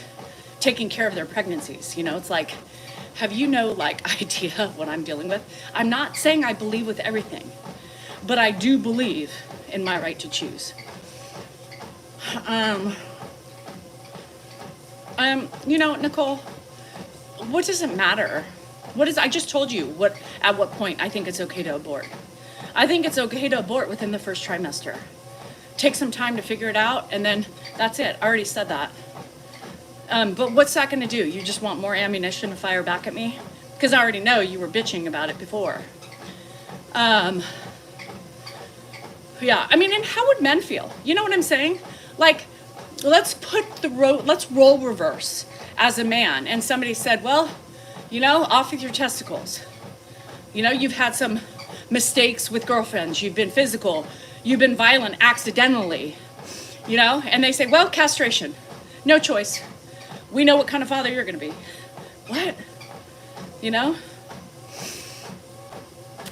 taking care of their pregnancies. It's like, have you idea of what I'm dealing with? I'm not saying I believe with everything, but I do believe in my right to choose. Nicole, what does it matter? I just told you at what point I think it's okay to abort. I think it's okay to abort within the first trimester. Take some time to figure it out, and then that's it. I already said that. But what's that going to do? You just want more ammunition to fire back at me? Because I already know you were bitching about it before. Yeah, and how would men feel? You know what I'm saying? Let's roll reverse as a man. And somebody said, well, off with your testicles. You've had some mistakes with girlfriends. You've been physical. You've been violent accidentally. And they say, well, castration. No choice. We know what kind of father you're going to be. What?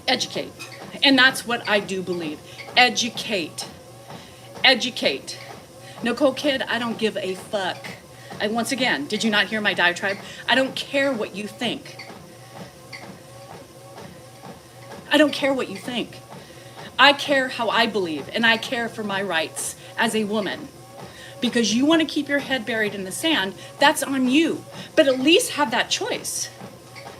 Educate. And that's what I do believe. Educate. Nicole Kid, I don't give a fuck. Once again, did you not hear my diatribe? I don't care what you think. I don't care what you think. I care how I believe, and I care for my rights as a woman. Because you want to keep your head buried in the sand, that's on you. But at least have that choice,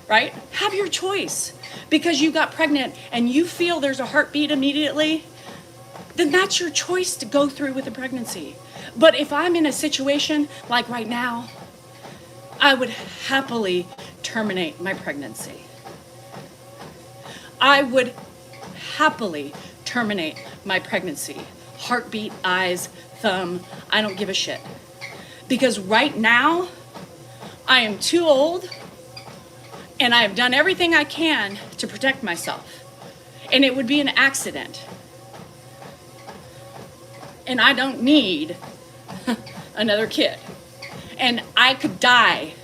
right? Have your choice. Because you got pregnant and you feel there's a heartbeat immediately, then that's your choice to go through with the pregnancy. But if I'm in a situation like right now, I would happily terminate my pregnancy. I would happily terminate my pregnancy. heartbeat, eyes, thumb. I don't give a shit. Because right now, I am too old and I have done everything I can to protect myself. And it would be an accident. And I don't need another kid. And I could die.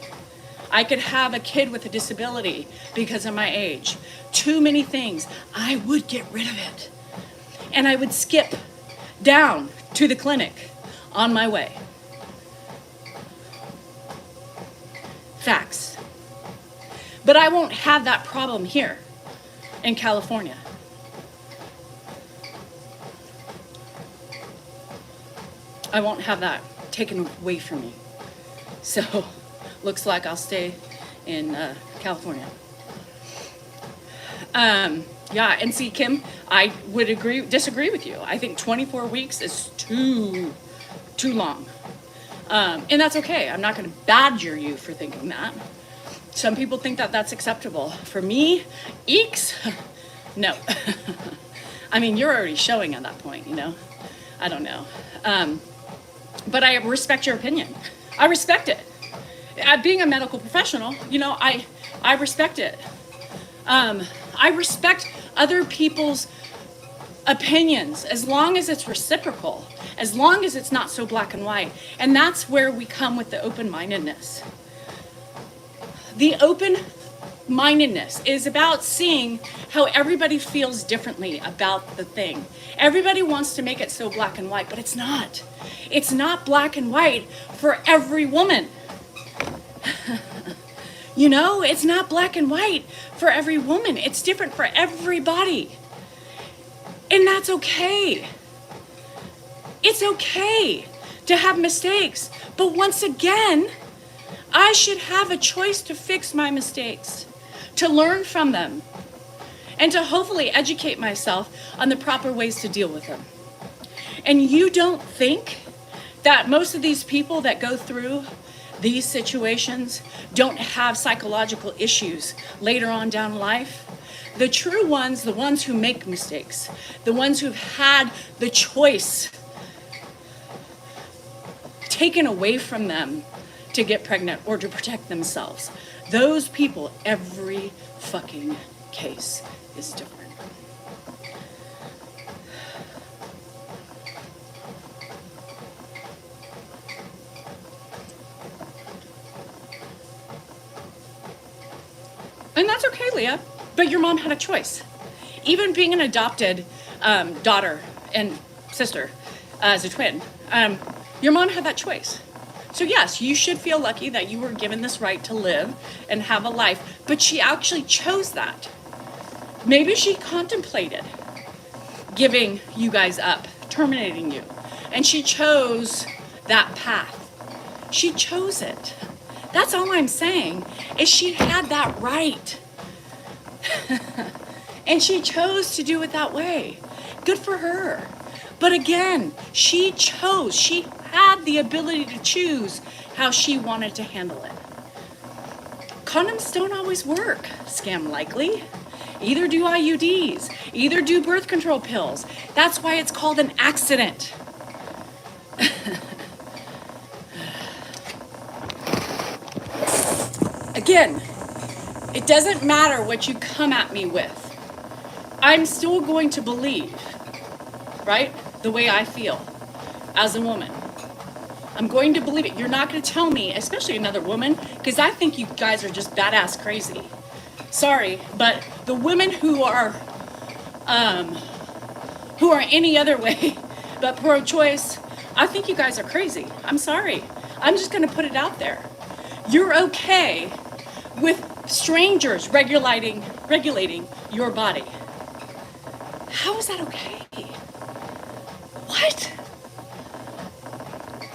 I could have a kid with a disability because of my age. Too many things. I would get rid of it. And I would skip down to the clinic on my way. Facts. But I won't have that problem here in California. I won't have that taken away from me. So, looks like I'll stay in California. Yeah, and see, Kim, I would disagree with you. I think 24 weeks is too long. And that's okay. I'm not going to badger you for thinking that. Some people think that that's acceptable. For me, eeks, no. I mean, you're already showing at that point, you know? I don't know. But I respect your opinion. I respect it. Being a medical professional, you know, I respect it. I respect other people's opinions as long as it's reciprocal, as long as it's not so black and white. And that's where we come with the open-mindedness. The open-mindedness is about seeing how everybody feels differently about the thing. Everybody wants to make it so black and white, but it's not. It's not black and white for every woman. You know, it's not black and white for every woman. It's different for everybody. And that's okay. It's okay to have mistakes. But once again, I should have a choice to fix my mistakes, to learn from them, and to hopefully educate myself on the proper ways to deal with them. And you don't think that most of these people that go through these situations don't have psychological issues later on down life? The true ones, the ones who make mistakes, the ones who've had the choice taken away from them to get pregnant or to protect themselves, those people, every fucking case is different. And that's okay, Leah, but your mom had a choice. Even being an adopted daughter and sister as a twin, your mom had that choice. So yes, you should feel lucky that you were given this right to live and have a life, but she actually chose that. Maybe she contemplated giving you guys up, terminating you, and she chose that path. She chose it. That's all I'm saying, is she had that right. And she chose to do it that way. Good for her. But again, she chose. She had the ability to choose how she wanted to handle it. Condoms don't always work, scam likely. Either do IUDs, either do birth control pills. That's why it's called an accident. Again, it doesn't matter what you come at me with. I'm still going to believe, right, the way I feel as a woman. I'm going to believe it. You're not going to tell me, especially another woman, because I think you guys are just badass crazy. Sorry, but the women who are any other way but pro-choice, I think you guys are crazy. I'm sorry. I'm just going to put it out there. You're okay with strangers regulating your body. How is that okay? What?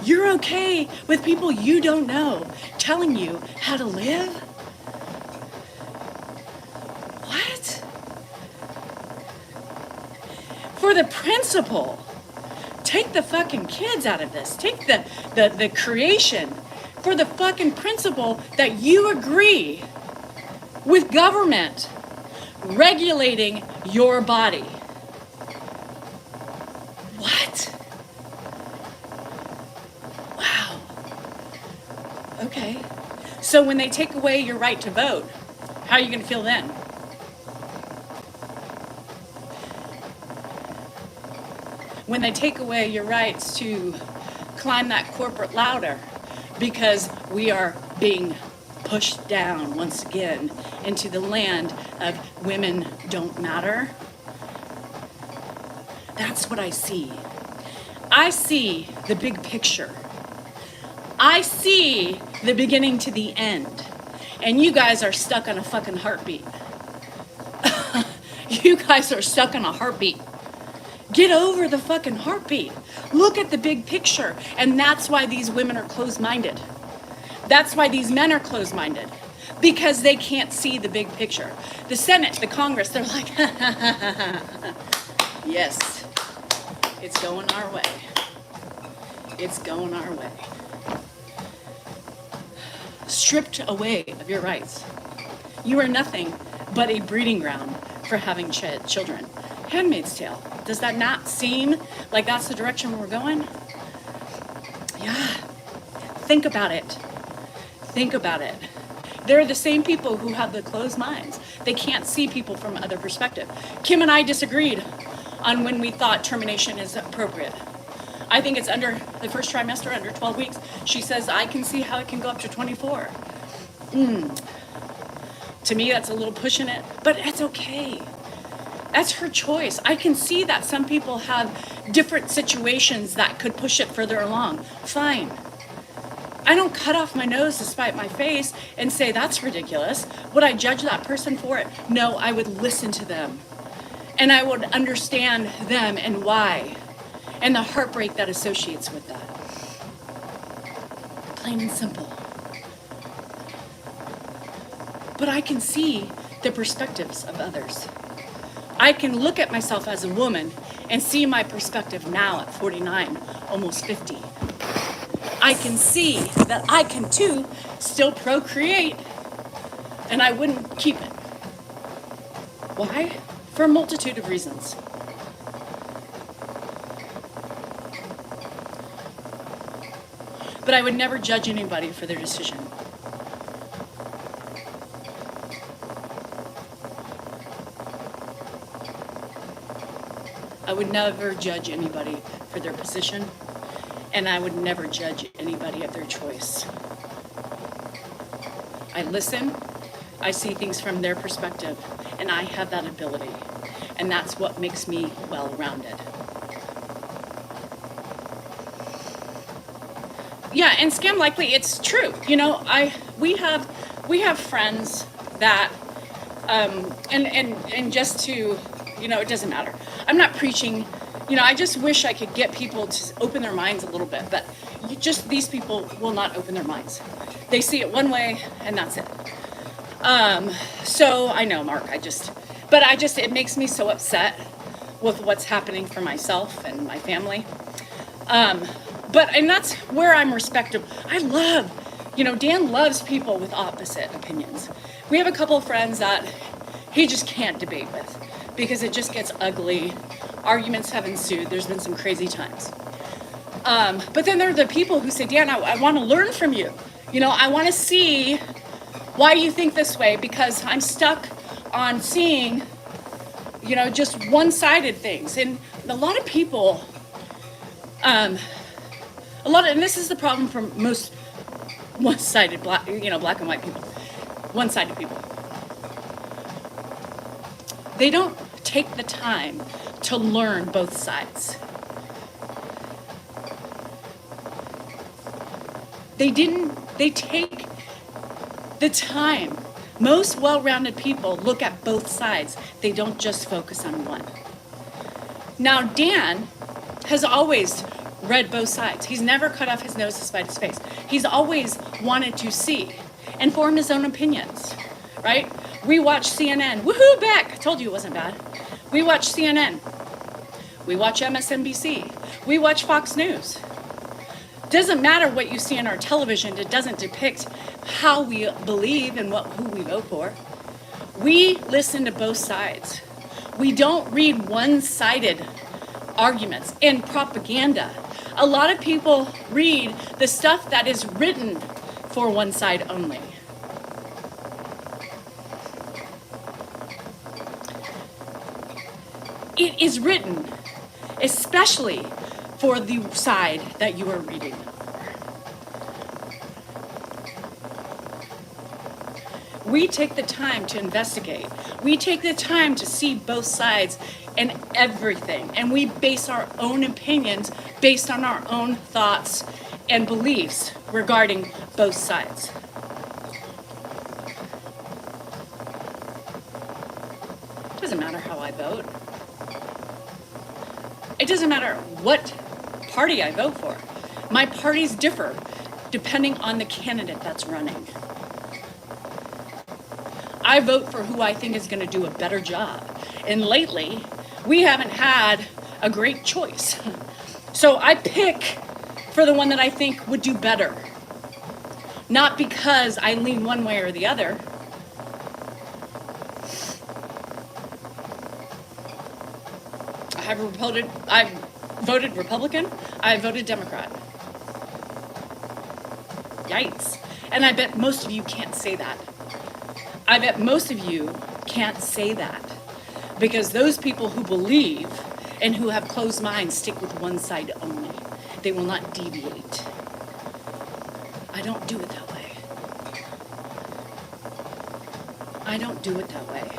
You're okay with people you don't know telling you how to live? What? For the principle, take the fucking kids out of this. Take the creation. For the fucking principle that you agree with government regulating your body. What? Okay. So when they take away your right to vote, how are you going to feel then? When they take away your rights to climb that corporate ladder because we are being pushed down once again into the land of women don't matter. That's what I see. I see the big picture. I see the beginning to the end. And you guys are stuck on a fucking heartbeat. You guys are stuck on a heartbeat. Get over the fucking heartbeat. Look at the big picture. And that's why these women are closed-minded. That's why these men are closed-minded. Because they can't see the big picture. The Senate, the Congress, they're like, yes, it's going our way. It's going our way. Stripped away of your rights. You are nothing but a breeding ground for having children. Handmaid's Tale. Does that not seem like that's the direction we're going? Yeah. Think about it. Think about it. They're the same people who have the closed minds. They can't see people from other perspective. Kim and I disagreed on when we thought termination is appropriate. I think it's under the first trimester, under 12 weeks. She says, I can see how it can go up to 24. To me, that's a little pushing it, but it's okay. That's her choice. I can see that some people have different situations that could push it further along. Fine. I don't cut off my nose to spite my face and say that's ridiculous. Would I judge that person for it? No, I would listen to them. And I would understand them and why. And the heartbreak that associates with that. Plain and simple. But I can see the perspectives of others. I can look at myself as a woman and see my perspective now at 49, almost 50. I can see that I can too still procreate and I wouldn't keep it. Why? For a multitude of reasons. But I would never judge anybody for their decision. I would never judge anybody for their position, and I would never judge anybody of their choice. I listen, I see things from their perspective, and I have that ability, and that's what makes me well-rounded. Yeah, and scam likely, it's true. You know, we have friends that, and just to, you know, it doesn't matter. I'm not preaching, you know, I just wish I could get people to open their minds a little bit, but these people will not open their minds. They see it one way, and that's it. So I know, Mark, it makes me so upset with what's happening for myself and my family. And that's where I'm respectable. Dan loves people with opposite opinions. We have a couple of friends that he just can't debate with because it just gets ugly. Arguments have ensued. There's been some crazy times. But then there are the people who say, Dan, I want to learn from you. You know, I want to see why you think this way because I'm stuck on seeing, you know, just one-sided things. And a lot of people, and this is the problem for most one-sided black and white people, one-sided people. They don't take the time to learn both sides. They take the time. Most well-rounded people look at both sides. They don't just focus on one. Now, Dan has always read both sides. He's never cut off his nose to spite his face. He's always wanted to see and form his own opinions, right? We watch CNN. Woohoo, Beck! I told you it wasn't bad. We watch CNN. We watch MSNBC. We watch Fox News. Doesn't matter what you see on our television. It doesn't depict how we believe and who we vote for. We listen to both sides. We don't read one-sided arguments and propaganda. A lot of people read the stuff that is written for one side only. It is written especially for the side that you are reading. We take the time to investigate. We take the time to see both sides and everything. And we base our own opinions based on our own thoughts and beliefs regarding both sides. It doesn't matter how I vote. It doesn't matter what party I vote for. My parties differ depending on the candidate that's running. I vote for who I think is going to do a better job. And lately, we haven't had a great choice. So I pick for the one that I think would do better. Not because I lean one way or the other. I voted Republican. I voted Democrat. Yikes. And I bet most of you can't say that. I bet most of you can't say that because those people who believe and who have closed minds stick with one side only. They will not deviate. I don't do it that way. I don't do it that way.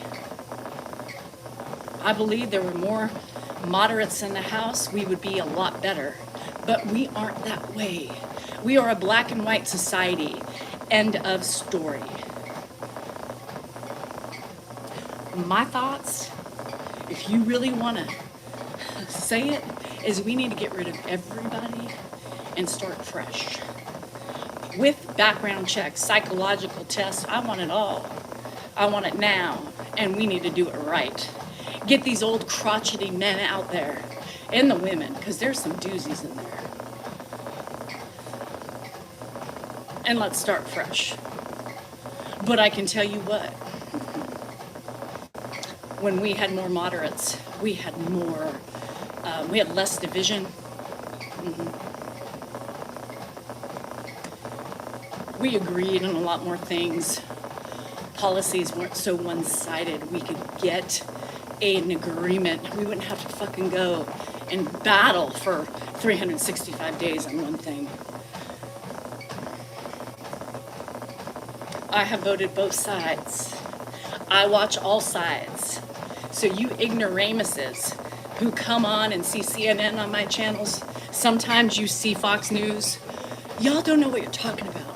I believe there were more moderates in the House, we would be a lot better. But we aren't that way. We are a black and white society. End of story. My thoughts, if you really want to say it, is we need to get rid of everybody and start fresh. With background checks, psychological tests, I want it all. I want it now, and we need to do it right. Get these old crotchety men out there, and the women, because there's some doozies in there. And let's start fresh. But I can tell you what, when we had more moderates, we had less division. We agreed on a lot more things. Policies weren't so one-sided. We could get an agreement. We wouldn't have to fucking go and battle for 365 days on one thing. I have voted both sides. I watch all sides. So you ignoramuses who come on and see CNN on my channels, sometimes you see Fox News, y'all don't know what you're talking about.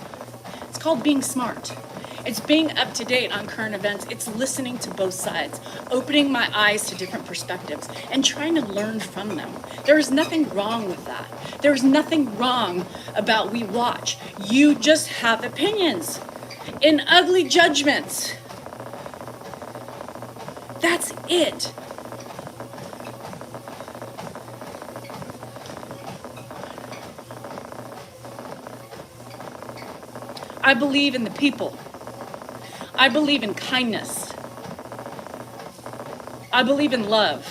It's called being smart. It's being up to date on current events. It's listening to both sides, opening my eyes to different perspectives, and trying to learn from them. There is nothing wrong with that. There is nothing wrong about we watch. You just have opinions and ugly judgments. That's it. I believe in the people. I believe in kindness. I believe in love.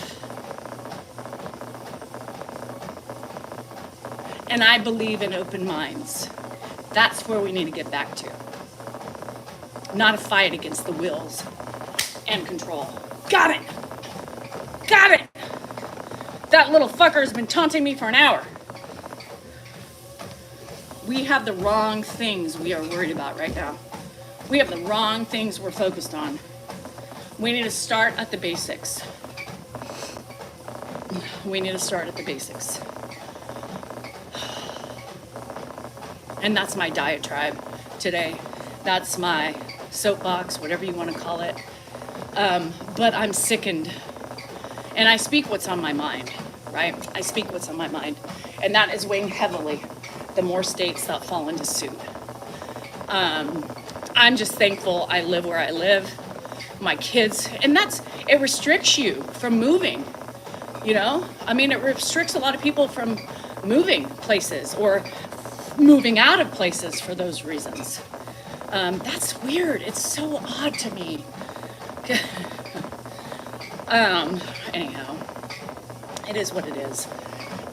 And I believe in open minds. That's where we need to get back to. Not a fight against the wills and control. Got it! Got it! That little fucker's been taunting me for an hour. We have the wrong things we are worried about right now. We have the wrong things we're focused on. We need to start at the basics. We need to start at the basics. And that's my diatribe today. That's my soapbox, whatever you want to call it. But I'm sickened. And I speak what's on my mind, right? I speak what's on my mind. And that is weighing heavily the more states that fall into suit. I'm just thankful I live where I live. My kids, and it restricts you from moving, you know? I mean, it restricts a lot of people from moving places or moving out of places for those reasons. That's weird. It's so odd to me. Anyhow, it is what it is.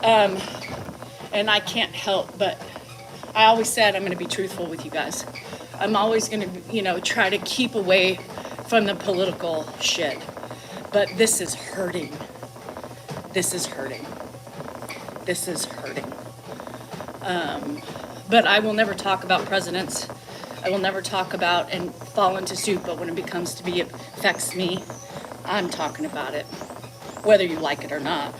And I can't help but I always said I'm going to be truthful with you guys. I'm always going to, try to keep away from the political shit. But this is hurting. This is hurting. This is hurting. But I will never talk about presidents. I will never talk about and fall into soup, but when it becomes to be, it affects me, I'm talking about it, whether you like it or not.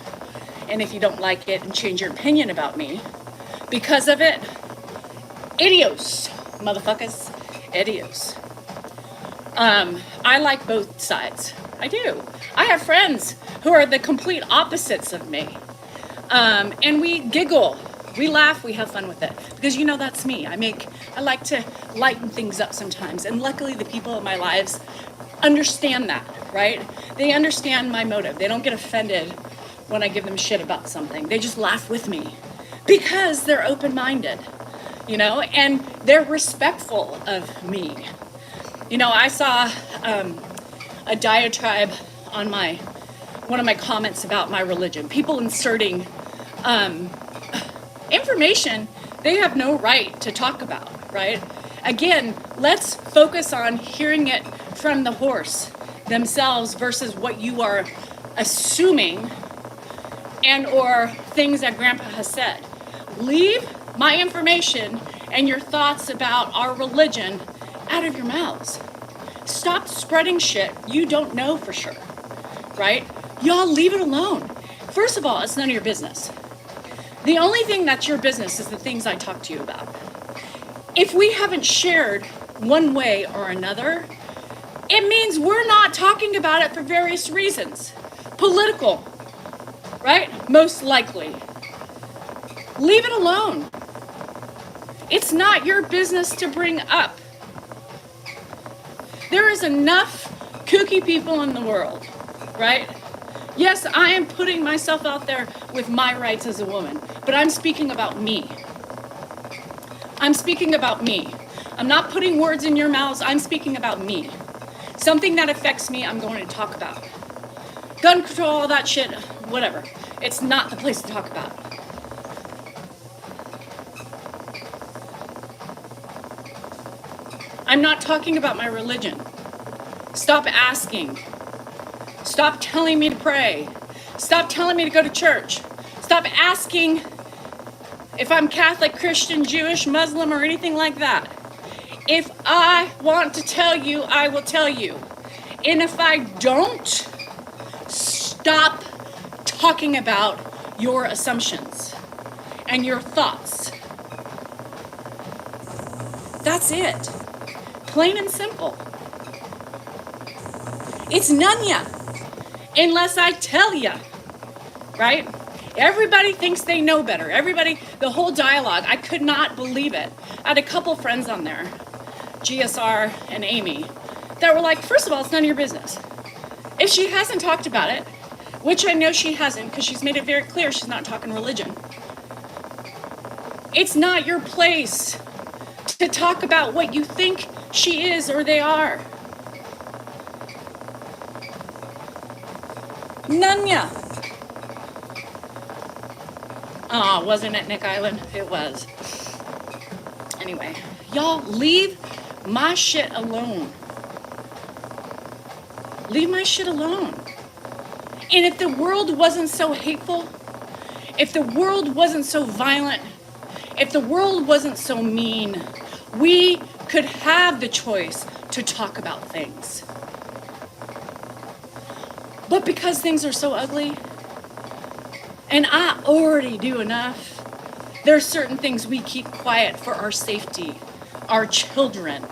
And if you don't like it and change your opinion about me because of it, adios, motherfuckers, adios. I like both sides. I do. I have friends who are the complete opposites of me. And we giggle, we laugh, we have fun with it. Because that's me. I like to lighten things up sometimes. And luckily the people in my lives understand that, right? They understand my motive. They don't get offended when I give them shit about something. They just laugh with me because they're open-minded, and they're respectful of me. I saw a diatribe on one of my comments about my religion. People inserting information they have no right to talk about, right? Again, let's focus on hearing it from the horse themselves versus what you are assuming and or things that Grandpa has said. Leave my information and your thoughts about our religion out of your mouths. Stop spreading shit you don't know for sure, right? Y'all leave it alone. First of all, it's none of your business. The only thing that's your business is the things I talk to you about. If we haven't shared one way or another, it means we're not talking about it for various reasons. Political, right? Most likely. Leave it alone. It's not your business to bring up. There is enough kooky people in the world, right? Yes, I am putting myself out there with my rights as a woman, but I'm speaking about me. I'm speaking about me. I'm not putting words in your mouths. I'm speaking about me. Something that affects me, I'm going to talk about. Gun control, all that shit, whatever. It's not the place to talk about. I'm not talking about my religion. Stop asking. Stop telling me to pray. Stop telling me to go to church. Stop asking if I'm Catholic, Christian, Jewish, Muslim, or anything like that. If I want to tell you, I will tell you. And if I don't, stop talking about your assumptions and your thoughts. That's it. Plain and simple. It's none ya, unless I tell ya, right? Everybody thinks they know better. The whole dialogue, I could not believe it. I had a couple friends on there, GSR and Amy, that were like, first of all, it's none of your business. If she hasn't talked about it, which I know she hasn't because she's made it very clear she's not talking religion, it's not your place to talk about what you think she is or they are. None ya. Aw, wasn't it, Nick Island? It was. Anyway, y'all leave my shit alone. Leave my shit alone. And if the world wasn't so hateful, if the world wasn't so violent, if the world wasn't so mean, we could have the choice to talk about things. But because things are so ugly, and I already do enough, there are certain things we keep quiet for our safety, our children,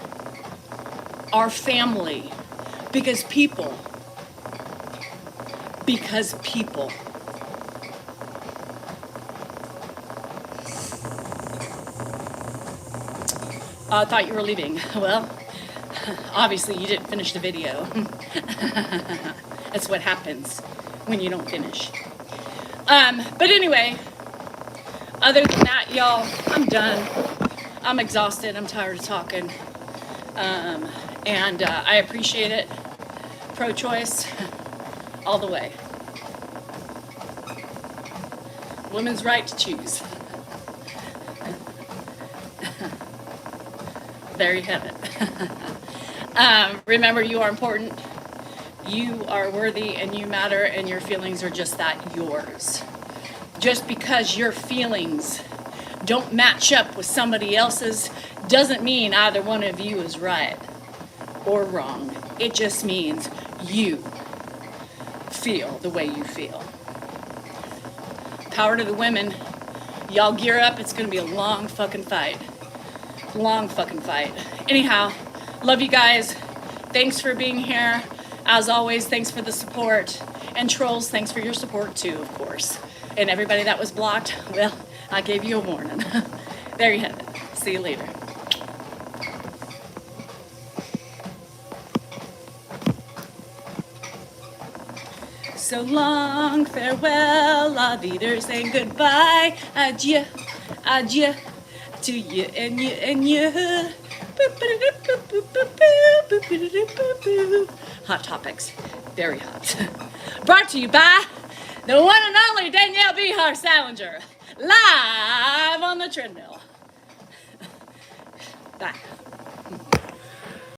our family, because people. I thought you were leaving. Well, obviously you didn't finish the video. That's what happens when you don't finish. But anyway, other than that, y'all, I'm done. I'm exhausted. I'm tired of talking. And I appreciate it. Pro-choice, all the way. Women's right to choose. There you have it. Remember, you are important, you are worthy, and you matter, and your feelings are just that, yours. Just because your feelings don't match up with somebody else's doesn't mean either one of you is right or wrong. It just means you feel the way you feel. Power to the women. Y'all gear up. It's going to be a long fucking fight. Long fucking fight. Anyhow, love you guys. Thanks for being here. As always, thanks for the support. And trolls, thanks for your support too, of course. And everybody that was blocked, well, I gave you a warning. There you have it. See you later. So long, farewell, la viders, and goodbye. Adieu, adieu to you and you and you. Hot topics, very hot. Brought to you by the one and only Danielle Salinger, live on the treadmill. Bye.